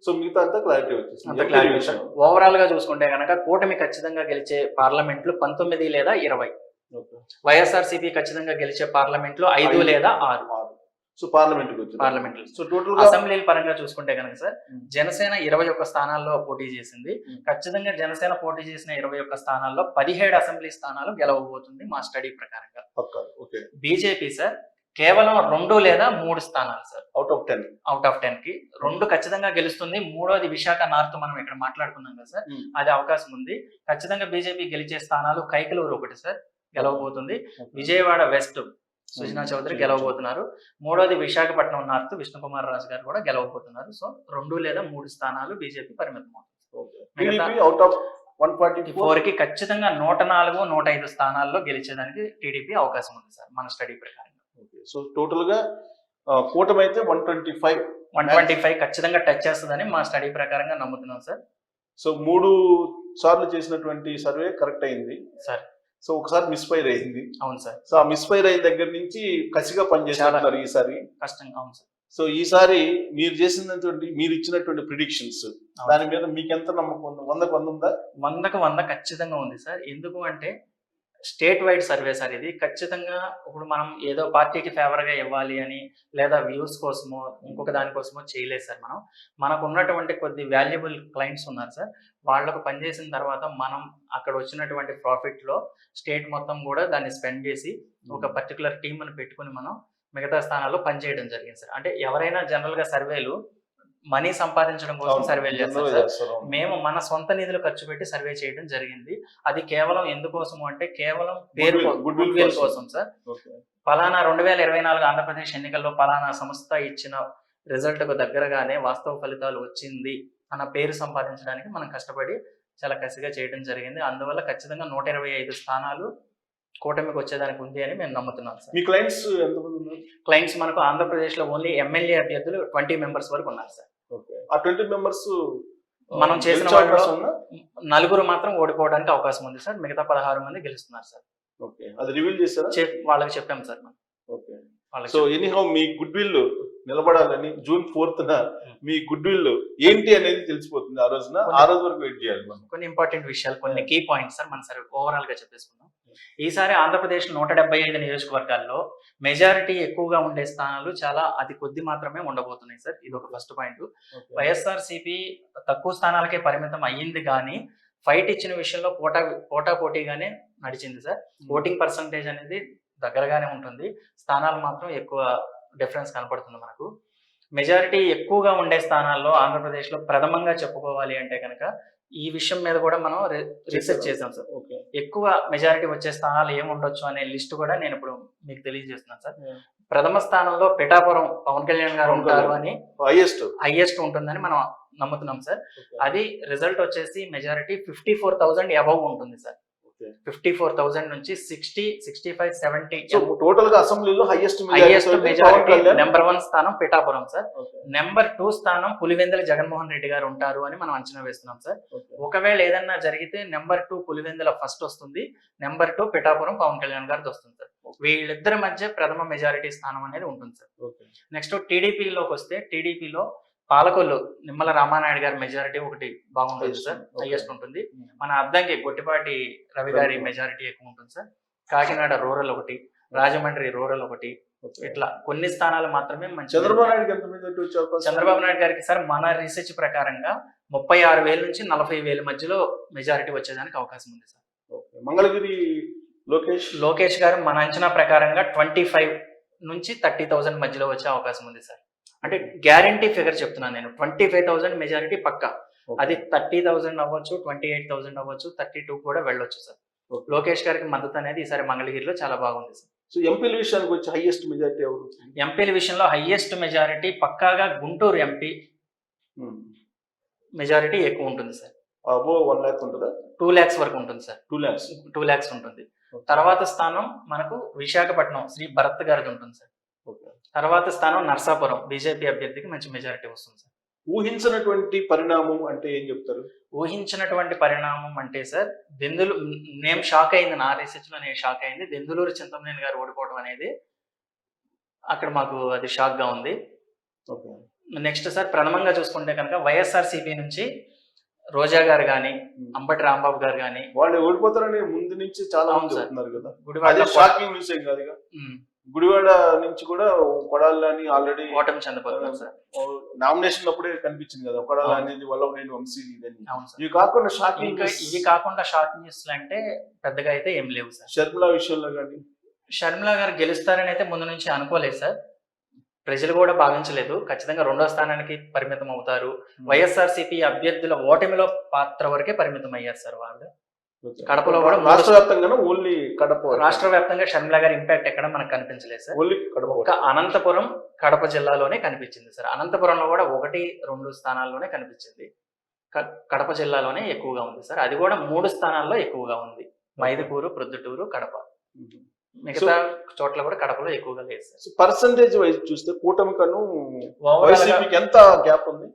S1: So మిగతా అంతా క్లారిటీ
S2: వచ్చేసింది. ఓవరాల్ గా చూసుకుంటే కనుక కూటమి ఖచ్చితంగా గెలిచే పార్లమెంట్లు 19 లేదా 20. వైఎస్ఆర్సీపీ ఖచ్చితంగా గెలిచే పార్లమెంట్లు 5 లేదా 6.
S1: సో పార్లమెంట్
S2: సో టోటల్ అసెంబ్లీల పరంగా చూసుకుంటే కనుక సార్ జనసేన 21 స్థానాల్లో పోటీ చేసింది. ఖచ్చితంగా జనసేన పోటీ చేసిన 21 స్థానాల్లో 17 అసెంబ్లీ స్థానాలు గెలవబోతుంది మా స్టడీ ప్రకారంగా. బీజేపీ సార్ కేవలం 2 లేదా 3 స్థానాలు సార్ అవుట్ ఆఫ్ 10 కి 2 ఖచ్చితంగా గెలుస్తుంది. 3వది విశాఖ నార్త్ మనం ఇక్కడ మాట్లాడుకున్నాం కదా సార్, అది అవకాశం ఉంది. ఖచ్చితంగా బీజేపీ గెలిచే స్థానాలు కైకలూరు ఒకటి సార్ గెలవబోతుంది. విజయవాడ వెస్ట్ సుజనా చౌదరి గెలవబోతున్నారు. 3వది విశాఖపట్నం నార్త్ విష్ణుకుమార్ రాజు గారు కూడా గెలవబోతున్నారు. సో 2 లేదా 3 స్థానాలు బీజేపీ పరిమితం అవుతుంది. 144 కి ఖచ్చితంగా 104, 105 స్థానాల్లో గెలిచేదానికి టీడీపీ అవకాశం ఉంది సార్ మన స్టడీ ప్రకారం.
S1: సో టోటల్ గా కూటమి అయితే 125
S2: ఖచ్చితంగా టచ్ చేస్తుందని మా స్టడీ ప్రకారంగా నమ్ముతున్నాం సార్.
S1: సో 3 సార్లు చేసినటువంటి సర్వే కరెక్ట్ అయింది
S2: సార్.
S1: సో ఒకసారి మిస్ఫైర్ అయింది.
S2: అవును సార్.
S1: సో ఆ మిస్ఫైర్ అయిన దగ్గర నుంచి కసిగా పనిచేస్తున్నారు ఈసారి.
S2: కష్టంగా. అవును సార్.
S1: సో ఈసారి మీరు ఇచ్చినటువంటి ప్రిడిక్షన్స్ దాని మీద మీకు ఎంత నమ్మకం ఉంది? 100కు 100 ఉందా?
S2: 100కు 100 ఖచ్చితంగా ఉంది సార్. ఎందుకు అంటే స్టేట్ వైడ్ సర్వే సార్ ఇది. ఖచ్చితంగా ఇప్పుడు మనం ఏదో పార్టీకి ఫేవర్ గా ఇవ్వాలి అని లేదా వ్యూస్ కోసమో ఇంకొక దానికోసమో చేయలేదు సార్. మనకు ఉన్నటువంటి కొద్ది వాల్యుబుల్ క్లయింట్స్ ఉన్నారు సార్. వాళ్ళకు పనిచేసిన తర్వాత మనం అక్కడ వచ్చినటువంటి ప్రాఫిట్ లో స్టేట్ మొత్తం కూడా దాన్ని స్పెండ్ చేసి ఒక పర్టికులర్ టీమ్ అని పెట్టుకుని మనం మిగతా స్థానాల్లో పనిచేయడం జరిగింది సార్. అంటే ఎవరైనా జనరల్ గా సర్వేలు మనీ సంపాదించడం కోసం సర్వేలు చేస్తారు సార్. మేము మన సొంత నిధులు ఖర్చు పెట్టి సర్వే చేయడం జరిగింది. అది కేవలం ఎందుకోసము అంటే కేవలం పేరు గుడ్ విల్ కోసం సార్. పలానా 2024 ఆంధ్రప్రదేశ్ ఎన్నికల్లో పలానా సంస్థ ఇచ్చిన రిజల్ట్ కు దగ్గరగానే వాస్తవ ఫలితాలు వచ్చింది అన్న పేరు సంపాదించడానికి మనం కష్టపడి చాలా కసిగా చేయడం జరిగింది. అందువల్ల ఖచ్చితంగా 125 స్థానాలు కూటమికి వచ్చేదానికి ఉంది అని మేము నమ్ముతున్నాం సార్.
S1: మీ క్లయింట్స్ ఎంతమంది ఉన్నారు?
S2: క్లయింట్స్ మనకు ఆంధ్రప్రదేశ్ లో ఓన్లీ ఎమ్మెల్యే అభ్యర్థులు 20 మెంబర్స్ వరకు ఉన్నారు సార్.
S1: ఆ 20 మెంబర్స్
S2: మనం చేసిన వాళ్ళు 4 మాత్రం ఓడిపోవడానికి అవకాశం ఉంది సార్. మిగతా 16 మంది గెలుస్తున్నారు సార్.
S1: ఓకే, అది రివీల్ చేశారా?
S2: వాళ్ళకి చెప్పాం సార్ మనం.
S1: Okay. So anyhow me good will నిలబడాలని June 4th me good will ఏంటి అనేది తెలిసిపోతుంది. ఆ రోజు వరకు వెయిట్ చేయాలి మనం.
S2: కొన్ని ఇంపార్టెంట్ విషయాలు, కొన్ని కీ పాయింట్స్ సార్ మన సరే ఓవరాల్ గా చెప్పేసుకుందాం. ఈసారి ఆంధ్రప్రదేశ్ 175 నియోజకవర్గాల్లో మెజారిటీ ఎక్కువగా ఉండే స్థానాలు చాలా అతి కొద్ది మాత్రమే ఉండబోతున్నాయి సార్. ఇది ఒక ఫస్ట్ పాయింట్. వైఎస్ఆర్సీపీ తక్కువ స్థానాలకే పరిమితం అయ్యింది కానీ ఫైట్ ఇచ్చిన విషయంలో పోటాపోటీగానే నడిచింది సార్. ఓటింగ్ పర్సంటేజ్ అనేది దగ్గరగానే ఉంటుంది, స్థానాలు మాత్రం ఎక్కువ డిఫరెన్స్ కనపడుతుంది మనకు. మెజారిటీ ఎక్కువగా ఉండే స్థానాల్లో ఆంధ్రప్రదేశ్ లో ప్రథమంగా చెప్పుకోవాలి అంటే కనుక ఈ విషయం మీద కూడా మనం రీసెర్చ్ చేసాం సార్. ఎక్కువ మెజారిటీ వచ్చే స్థానాలు ఏముండొచ్చు అనే లిస్ట్ కూడా నేను ఇప్పుడు మీకు తెలియజేస్తున్నాను సార్. ప్రథమ స్థానంలో పిఠాపురం పవన్ కళ్యాణ్ గారు ఉంటారు అని హైయెస్ట్ ఉంటుందని మనం నమ్ముతున్నాం సార్. అది రిజల్ట్ వచ్చేసి మెజారిటీ 54,000 అబవ్ ఉంటుంది సార్. 54,000 నుంచి 60, 65, 70
S1: టోటల్ గా అసెంబ్లీలో హైయెస్ట్
S2: మెజారిటీ నెంబర్ 1 స్థానం పిఠాపురం సార్. నెంబర్ 2 స్థానం పులివెందుల జగన్మోహన్ రెడ్డి గారు ఉంటారు అని మనం అంచనా వేస్తున్నాం సార్. ఒకవేళ ఏదన్నా జరిగితే నెంబర్ 2 పులివెందుల ఫస్ట్ వస్తుంది, నెంబర్ 2 పిఠాపురం పవన్ కళ్యాణ్ గారిది వస్తుంది సార్. వీళ్ళిద్దరి మధ్య ప్రథమ మెజారిటీ స్థానం అనేది ఉంటుంది సార్. నెక్స్ట్ టీడీపీలోకి వస్తే టీడీపీలో పాలకొల్లు నిమ్మల రామానాయుడు గారి మెజారిటీ ఒకటి బాగుంటుంది సార్, హైయెస్ట్ ఉంటుంది. మన అద్దంకి గొట్టిపాటి రవి గారి మెజారిటీ ఎక్కువ ఉంటుంది సార్. కాకినాడ రూరల్ ఒకటి, రాజమండ్రి రూరల్ ఒకటి, ఇట్లా కొన్ని స్థానాలు మాత్రమే మంచి
S1: చంద్రబాబు నాయుడుకి ఎంత మెజారిటీ వచ్చే అవకాశం?
S2: చంద్రబాబు నాయుడు గారికి సార్ మన రీసెర్చ్ ప్రకారంగా 36,000 నుంచి 40,000 మధ్యలో మెజారిటీ వచ్చేదానికి అవకాశం ఉంది సార్.
S1: ఓకే. మంగళగిరి
S2: లోకేష్ గారు మన అంచనా ప్రకారంగా 25 నుంచి 30,000 మధ్యలో వచ్చే అవకాశం ఉంది సార్. అంటే గ్యారంటీ ఫిగర్ చెప్తున్నాను నేను, 25,000 మెజారిటీ పక్కా. అది 30,000 అవ్వచ్చు, 28,000 అవ్వచ్చు, 32 కూడా వెళ్ళొచ్చు సార్. లోకేష్ గారికి మద్దతు అనేది ఈసారి మంగళగిరిలో చాలా బాగుంది సార్.
S1: సో ఎంపీల విషయానికి వచ్చి హైయెస్ట్ మెజారిటీ ఎవరు?
S2: ఎంపీల విషయంలో హైయెస్ట్ మెజారిటీ పక్కాగా గుంటూరు ఎంపీ మెజారిటీ ఎక్కువ ఉంటుంది సార్.
S1: అబో 1 lakh ఉంటుందా?
S2: 2 lakhs వరకు ఉంటుంది సార్. 2 lakhs ఉంటుంది. తర్వాత స్థానం మనకు విశాఖపట్నం శ్రీ భరత్ గారిది ఉంటుంది సార్. తర్వాత స్థానం నర్సాపురం బీజేపీ అభ్యర్థికి మంచి మెజారిటీ వస్తుంది సార్.
S1: ఊహించినటువంటి పరిణామం అంటే ఏం చెప్తారు?
S2: ఊహించినటువంటి పరిణామం అంటే సార్, నేను షాక్ అయింది, నా రీసెర్చ్ లో నేను షాక్ అయింది. దెందులూరు చింతమనేని గారు ఓడిపోవడం అనేది అక్కడ మాకు అది షాక్ గా ఉంది. నెక్స్ట్ సార్, ప్రథమంగా చూసుకుంటే కనుక వైఎస్ఆర్సీపీ నుంచి రోజా గారు కానీ, అంబటి రాంబాబు గారు కానీ
S1: వాళ్ళు ఓడిపోతారని ముందు నుంచి చాలా మంది చెప్తున్నారు కదా.
S2: గుడివాడ
S1: షాకింగ్ న్యూస్ ఏం కాదు. గుడివాడ నుంచి కూడా కొడాలని ఆల్రెడీ
S2: ఓటమి చెందబోతున్నారు సార్.
S1: నామినేషన్ అప్పుడే కనిపించింది కదా, కొడాల అనేది వల్లభనేని వంశీ ఇదని.
S2: అవును సార్.
S1: ఇవి కాకుండా షాకింగ్
S2: ఇవి కాకుండా షాకింగ్ న్యూస్ అంటే పెద్దగా అయితే ఏం లేవు సార్.
S1: షర్మిల విషయంలో కానీ,
S2: షర్మిల గారు గెలుస్తారని అయితే ముందు నుంచి అనుకోలేదు సార్. ప్రజలు కూడా భావించలేదు ఖచ్చితంగా 2వ స్థానానికి పరిమితం అవుతారు. వైఎస్ఆర్సీపీ అభ్యర్థుల ఓటమిలో పాత్ర వరకే పరిమితం అయ్యారు సార్ వాళ్ళు. కడపలో కూడా
S1: రాష్ట్ర వ్యాప్తంగా ఓన్లీ కడప,
S2: రాష్ట్ర వ్యాప్తంగా షర్మిల గారి ఇంపాక్ట్ ఎక్కడ మనకు కనిపించలేదు సార్.
S1: ఓన్లీ కడప,
S2: ఒక అనంతపురం కడప జిల్లాలోనే కనిపించింది సార్. అనంతపురంలో కూడా 1-2 స్థానాల్లోనే కనిపించింది. కడప జిల్లాలోనే ఎక్కువగా ఉంది సార్. అది కూడా 3 స్థానాల్లో ఎక్కువగా ఉంది, మైదుకూరు, ప్రొద్దుటూరు, కడప. మిగతా చోట్ల కూడా కడపలో ఎక్కువగా లేదు సార్.
S1: పర్సంటేజ్ వైజ్ చూస్తే కూటమికను వైసీపీకి ఎంత గ్యాప్ ఉంది?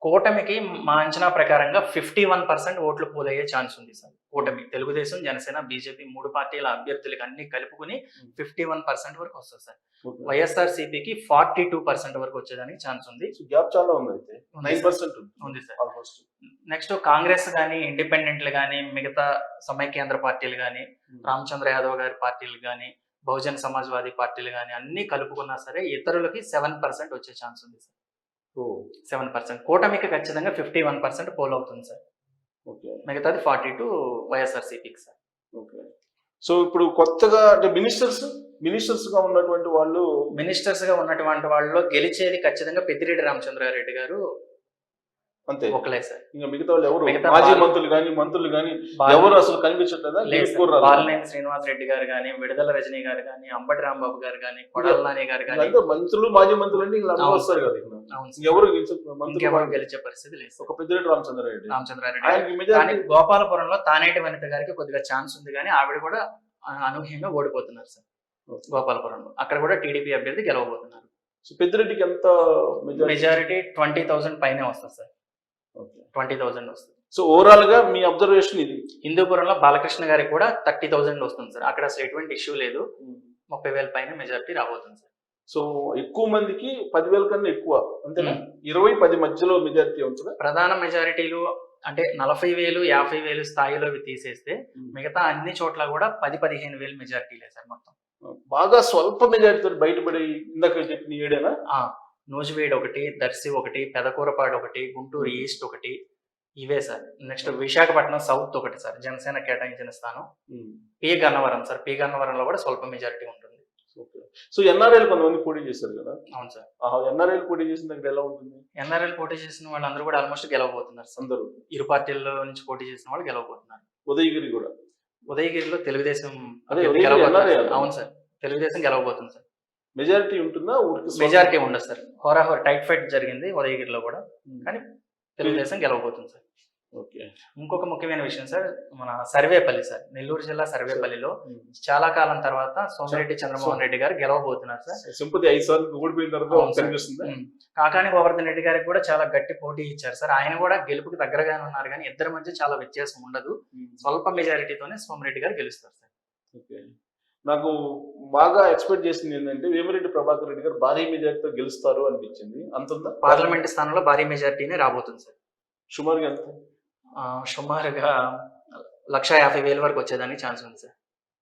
S2: కూటమికి మా అంచనా ప్రకారంగా 51% ఓట్లు పోలయ్యే ఛాన్స్ ఉంది సార్. కూటమి తెలుగుదేశం, జనసేన, బీజేపీ 3 పార్టీల అభ్యర్థులకి అన్ని కలుపుకుని 51% వరకు వస్తుంది సార్. వైఎస్ఆర్సీపీకి 42% వరకు వచ్చేదానికి ఛాన్స్ ఉంది.
S1: గ్యాప్ చాలా ఉంది, అయితే 9%
S2: ఉంది సార్. నెక్స్ట్ కాంగ్రెస్ కానీ, ఇండిపెండెంట్లు కానీ, మిగతా సమైక్యాంధ్ర పార్టీలు కానీ, రామచంద్ర యాదవ్ గారి పార్టీలు కానీ, బహుజన్ సమాజ్వాదీ పార్టీలు కానీ అన్ని కలుపుకున్నా సరే ఇతరులకి 7% వచ్చే ఛాన్స్ ఉంది సార్. 7%. కూటమికి ఖచ్చితంగా 51% పోల్ అవుతుంది సార్. మిగతాది 42 వైఎస్ఆర్సీపీకి సార్.
S1: సో ఇప్పుడు కొత్తగా అంటే మినిస్టర్స్ గా ఉన్నటువంటి
S2: వాళ్ళలో గెలిచేది ఖచ్చితంగా పెద్దిరెడ్డి రామచంద్రారెడ్డి గారు
S1: అంతే,
S2: ఒకలే సార్.
S1: ఇంకా మిగతా వాళ్ళు ఎవరు? మాజీ మంత్రులు కానీ ఎవరు అసలు కనిపించట్లేదా?
S2: బాలినేని శ్రీనివాస్ రెడ్డి గారు కానీ, విడుదల రజనీ గారు కానీ, అంబటి రాంబాబు గారు కానీ, కొడాల నాని గారు కానీ,
S1: మంత్రులు మాజీ మంత్రులు అంటే ఇంకా వస్తారు కదా. ఎవరు
S2: గెలిచే పరిస్థితి లేదు.
S1: ఒక పెద్దిరెడ్డి రామచంద్రారెడ్డి
S2: కానీ గోపాలపురంలో తానేటి వనిత గారికి కొద్దిగా ఛాన్స్ ఉంది, కానీ ఆవిడ కూడా అనూహ్యంగా ఓడిపోతున్నారు సార్. గోపాలపురంలో అక్కడ కూడా టీడీపీ అభ్యర్థి గెలవబోతున్నారు.
S1: పెద్దిరెడ్డికి ఎంత
S2: మెజారిటీ? 20,000 పైనే వస్తుంది సార్. 20,000 వస్తుంది.
S1: సో ఓవరాల్ గా మీ అబ్జర్వేషన్ ఇది.
S2: హిందూపురంలో బాలకృష్ణ గారికి కూడా 30,000 వస్తుంది సార్. అక్కడ అసలు ఎటువంటి ఇష్యూ లేదు. 30,000 పైన మెజారిటీ రాబోతుంది సార్.
S1: సో ఎక్కువ మందికి 10,000 కన్నా ఎక్కువ, అంతేనా? 20-10 మధ్యలో మెజారిటీ ఉంటుందా?
S2: ప్రధాన మెజారిటీలు అంటే 40,000, 50,000 స్థాయిలో తీసేస్తే మిగతా అన్ని చోట్ల కూడా 10-15,000 మెజారిటీలే సార్ మొత్తం.
S1: బాగా స్వల్ప మెజారిటీతో బయటపడి ఇందాక చెప్పిన ఏడేనా?
S2: నూజివేడ్ ఒకటి, దర్శి ఒకటి, పెదకూరపాడు ఒకటి, గుంటూరు ఈస్ట్ ఒకటి, ఇవే సార్. నెక్స్ట్ విశాఖపట్నం సౌత్ ఒకటి సార్, జనసేన కేటాయించిన స్థానం. పి గన్నవరం సార్, పి గన్నవరంలో కూడా స్వల్ప మెజారిటీ ఉంటుంది.
S1: సో ఎన్ఆర్ఐలు కొంతమంది పోటీ చేశారు కదా.
S2: అవును సార్.
S1: ఎన్ఆర్ఐలు పోటీ చేసిన దగ్గర ఎలా ఉంటుంది?
S2: ఎన్ఆర్ఐలు పోటీ చేసిన వాళ్ళందరూ కూడా ఆల్మోస్ట్ గెలవబోతున్నారు. అందరూ ఇరు పార్టీల్లో నుంచి పోటీ చేసిన వాళ్ళు గెలవబోతున్నారు. ఉదయగిరిలో తెలుగుదేశం. అవును సార్, తెలుగుదేశం గెలవబోతుంది సార్.
S1: మెజారిటీ ఉంటుందా?
S2: మెజారిటీ ఉండదు సార్. హోరాహోర టైట్ ఫైట్ జరిగింది ఉదయగిరిలో కూడా, కానీ తెలుగుదేశం గెలవబోతుంది సార్. ఇంకొక ముఖ్యమైన విషయం సార్, మన సర్వేపల్లి సార్, నెల్లూరు జిల్లా సర్వేపల్లిలో చాలా కాలం తర్వాత సోమిరెడ్డి చంద్రమోహన్ రెడ్డి గారు గెలవబోతున్నారు సార్. కాకాని గోవర్ధన్ రెడ్డి గారికి కూడా చాలా గట్టి పోటీ ఇచ్చారు సార్. ఆయన కూడా గెలుపుకి దగ్గరగానే ఉన్నారు, కానీ ఇద్దరి మధ్య చాలా వ్యత్యాసం ఉండదు. స్వల్ప మెజారిటీతోనే సోమిరెడ్డి గారు గెలుస్తారు సార్.
S1: నాకు బాగా ఎక్స్పెక్ట్ చేసింది ఏంటంటే వేమిరెడ్డి ప్రభాకర్ రెడ్డి గారు భారీ మెజారిటీతో గెలుస్తారు అనిపించింది. అంతుందా?
S2: పార్లమెంట్ స్థానంలో భారీ మెజారిటీనే రాబోతుంది సార్.
S1: సుమారుగా ఎంత?
S2: సుమారుగా 150,000 వరకు వచ్చేదానికి ఛాన్స్ ఉంది సార్.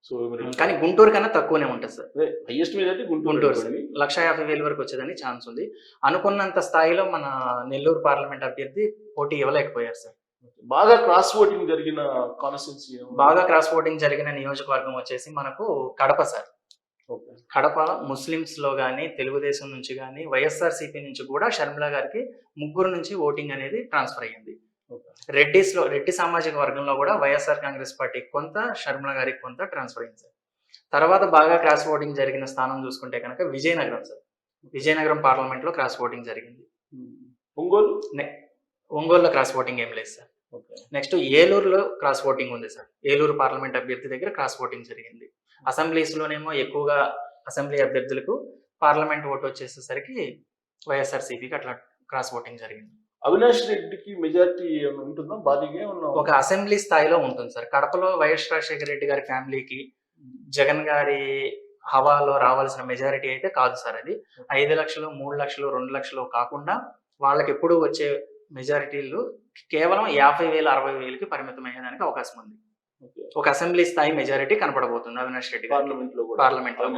S1: సో
S2: కానీ గుంటూరు కన్నా తక్కువనే ఉంటుంది sir.
S1: Highest majority
S2: Guntur
S1: Guntur
S2: sir 1,50,000 వరకు వచ్చేదని ఛాన్స్ ఉంది. అనుకున్నంత స్థాయిలో మన నెల్లూరు పార్లమెంట్ అభ్యర్థి పోటీ ఇవ్వలేకపోయారు సార్.
S1: బాగా క్రాస్ ఓటింగ్ జరిగిన కాన్స్టిట్యున్సీ
S2: బాగా క్రాస్ ఓటింగ్ జరిగిన నియోజకవర్గం వచ్చేసి మనకు కడప సార్. కడప ముస్లిమ్స్ లో కానీ, తెలుగుదేశం నుంచి కానీ, వైఎస్ఆర్సీపీ నుంచి కూడా షర్మిల గారికి 3 నుంచి ఓటింగ్ అనేది ట్రాన్స్ఫర్ అయ్యింది. రెడ్డి సామాజిక వర్గంలో కూడా వైఎస్ఆర్ కాంగ్రెస్ పార్టీ కొంత, షర్మిల గారికి కొంత ట్రాన్స్ఫర్ అయింది సార్. తర్వాత బాగా క్రాస్ ఓటింగ్ జరిగిన స్థానం చూసుకుంటే కనుక విజయనగరం సార్. విజయనగరం పార్లమెంట్ లో క్రాస్ ఓటింగ్ జరిగింది. ఒంగోలులో క్రాస్ ఓటింగ్ ఏం లేదు సార్. నెక్స్ట్ ఏలూరులో క్రాస్ ఓటింగ్ ఉంది సార్. ఏలూరు పార్లమెంట్ అభ్యర్థి దగ్గర క్రాస్ ఓటింగ్ జరిగింది. అసెంబ్లీస్ లోనేమో ఎక్కువగా అసెంబ్లీ అభ్యర్థులకు, పార్లమెంట్ ఓటు వచ్చేసేసరికి వైఎస్ఆర్సీపీకి అట్లా క్రాస్ ఓటింగ్ జరిగింది.
S1: అవినాష్ రెడ్డికి మెజారిటీ ఉంటుందా? భారీగా
S2: ఒక అసెంబ్లీ స్థాయిలో ఉంటుంది సార్. కడపలో వైఎస్ రాజశేఖర రెడ్డి గారి ఫ్యామిలీకి జగన్ గారి హవాలో రావాల్సిన మెజారిటీ అయితే కాదు సార్. అది 5 లక్షలు, 3 లక్షలు, 2 లక్షలు కాకుండా వాళ్ళకి ఎప్పుడు వచ్చే మెజారిటీలు కేవలం 50,000, 60,000కి పరిమితం అయ్యేదానికి అవకాశం ఉంది. ఒక అసెంబ్లీ స్థాయి మెజారిటీ కనపడబోతుంది అవినాష్ రెడ్డి
S1: పార్లమెంట్ లో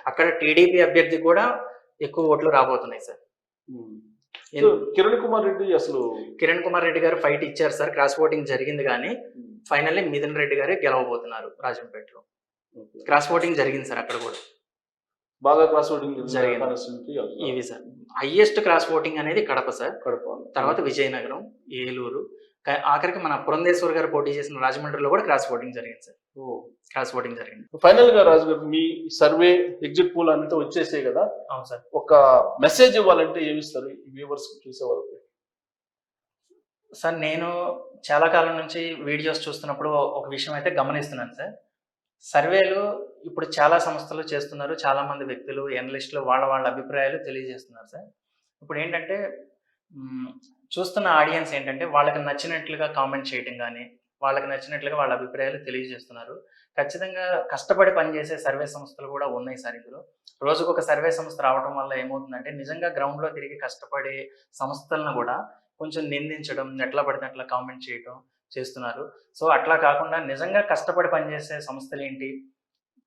S2: అక్కడ టీడీపీ అభ్యర్థి కూడా ఎక్కువ ఓట్లు రాబోతున్నాయి సార్.
S1: కిరణ్ కుమార్ రెడ్డి
S2: గారు ఫైట్ ఇచ్చారు సార్. క్రాస్ ఓటింగ్ జరిగింది కానీ ఫైనల్లీ మిథున్ రెడ్డి గారే గెలవబోతున్నారు రాజంపేటలో. క్రాస్ ఓటింగ్ జరిగింది సార్. అక్కడ కూడా
S1: బాగా క్రాస్ ఓటింగ్
S2: జరిగింది. ఇవి సార్ హైయెస్ట్ క్రాస్ ఓటింగ్ అనేది కడప సార్. తర్వాత విజయనగరం, ఏలూరు, ఆఖరికి మన పురంధేశ్వర్ గారు పోటీ చేసిన రాజమండ్రిలో కూడా క్రాస్ ఓటింగ్ జరిగింది సార్. క్రాస్ ఓటింగ్ జరిగింది.
S1: ఫైనల్ గా రాజు గారు, మీ సర్వే ఎగ్జిట్ పోల్ అంతా వచ్చేసాయి కదా.
S2: అవును సార్.
S1: ఒక మెసేజ్ ఇవ్వాలంటే ఏమిస్తారు వ్యూవర్స్ చూసే వాళ్ళకి?
S2: సార్ నేను చాలా కాలం నుంచి వీడియోస్ చూస్తున్నప్పుడు ఒక విషయం అయితే గమనిస్తున్నాను సార్. సర్వేలు ఇప్పుడు చాలా సంస్థలు చేస్తున్నారు, చాలా మంది వ్యక్తులు, ఎనలిస్టులు వాళ్ళ అభిప్రాయాలు తెలియజేస్తున్నారు సార్. ఇప్పుడు ఏంటంటే చూస్తున్న ఆడియన్స్ ఏంటంటే వాళ్ళకి నచ్చినట్లుగా కామెంట్ చేయటం కానీ, వాళ్ళకి నచ్చినట్లుగా వాళ్ళ అభిప్రాయాలు తెలియజేస్తున్నారు. ఖచ్చితంగా కష్టపడి పనిచేసే సర్వే సంస్థలు కూడా ఉన్నాయి సార్. ఇందులో రోజుకొక సర్వే సంస్థ రావడం వల్ల ఏమవుతుందంటే నిజంగా గ్రౌండ్లో తిరిగి కష్టపడే సంస్థలను కూడా కొంచెం నిందించడం, ఎట్లా పడితే అట్లా కామెంట్ చేయడం చేస్తున్నారు. సో అట్లా కాకుండా నిజంగా కష్టపడి పనిచేసే సంస్థలు ఏంటి,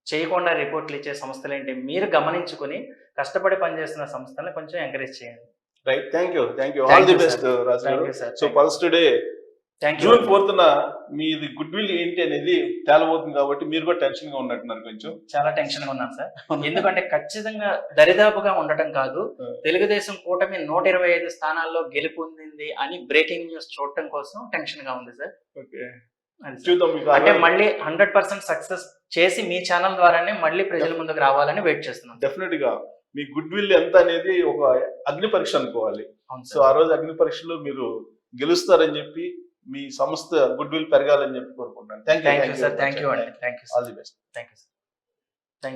S2: చేయకుండా రిపోర్ట్లు ఇచ్చే సంస్థలు ఏంటి, మీరు గమనించుకుని కష్టపడి పనిచేస్తున్న సంస్థలను కొంచెం ఎంకరేజ్ చేయండి.
S1: Right, thank you all the best Raju. So first day June 4th మీది గుడ్ విల్ ఏంటి అనేది తేలబోతుంది కాబట్టి మీరు కూడా టెన్షన్ గా ఉన్నట్టున్నారు. కొంచెం
S2: చాలా టెన్షన్ గా ఉన్నాను సార్. ఎందుకంటే ఖచ్చితంగా దరిదాపుగా ఉండటం కాదు, తెలుగుదేశం కూటమి 125 స్థానాల్లో గెలుపొందింది అని బ్రేకింగ్ న్యూస్ చూడటం కోసం టెన్షన్ గా ఉంది సార్. అంటే మళ్ళీ 100% సక్సెస్ చేసి మీ ఛానల్ ద్వారానే మళ్ళీ ప్రజల ముందుకు రావాలని వెయిట్ చేస్తున్నాం.
S1: డెఫినెట్ గా మీ గుడ్ విల్ ఎంత అనేది ఒక అగ్ని పరీక్ష అనుకోవాలి. సో ఆ రోజు అగ్ని పరీక్షలో మీరు గెలుస్తారని చెప్పి, మీ సంస్థ గుడ్ విల్ పెరగాలని చెప్పి కోరుకుంటున్నాను. Thank you sir.
S2: Thank you అండి. Thank you.
S1: All the best.
S2: Thank you sir.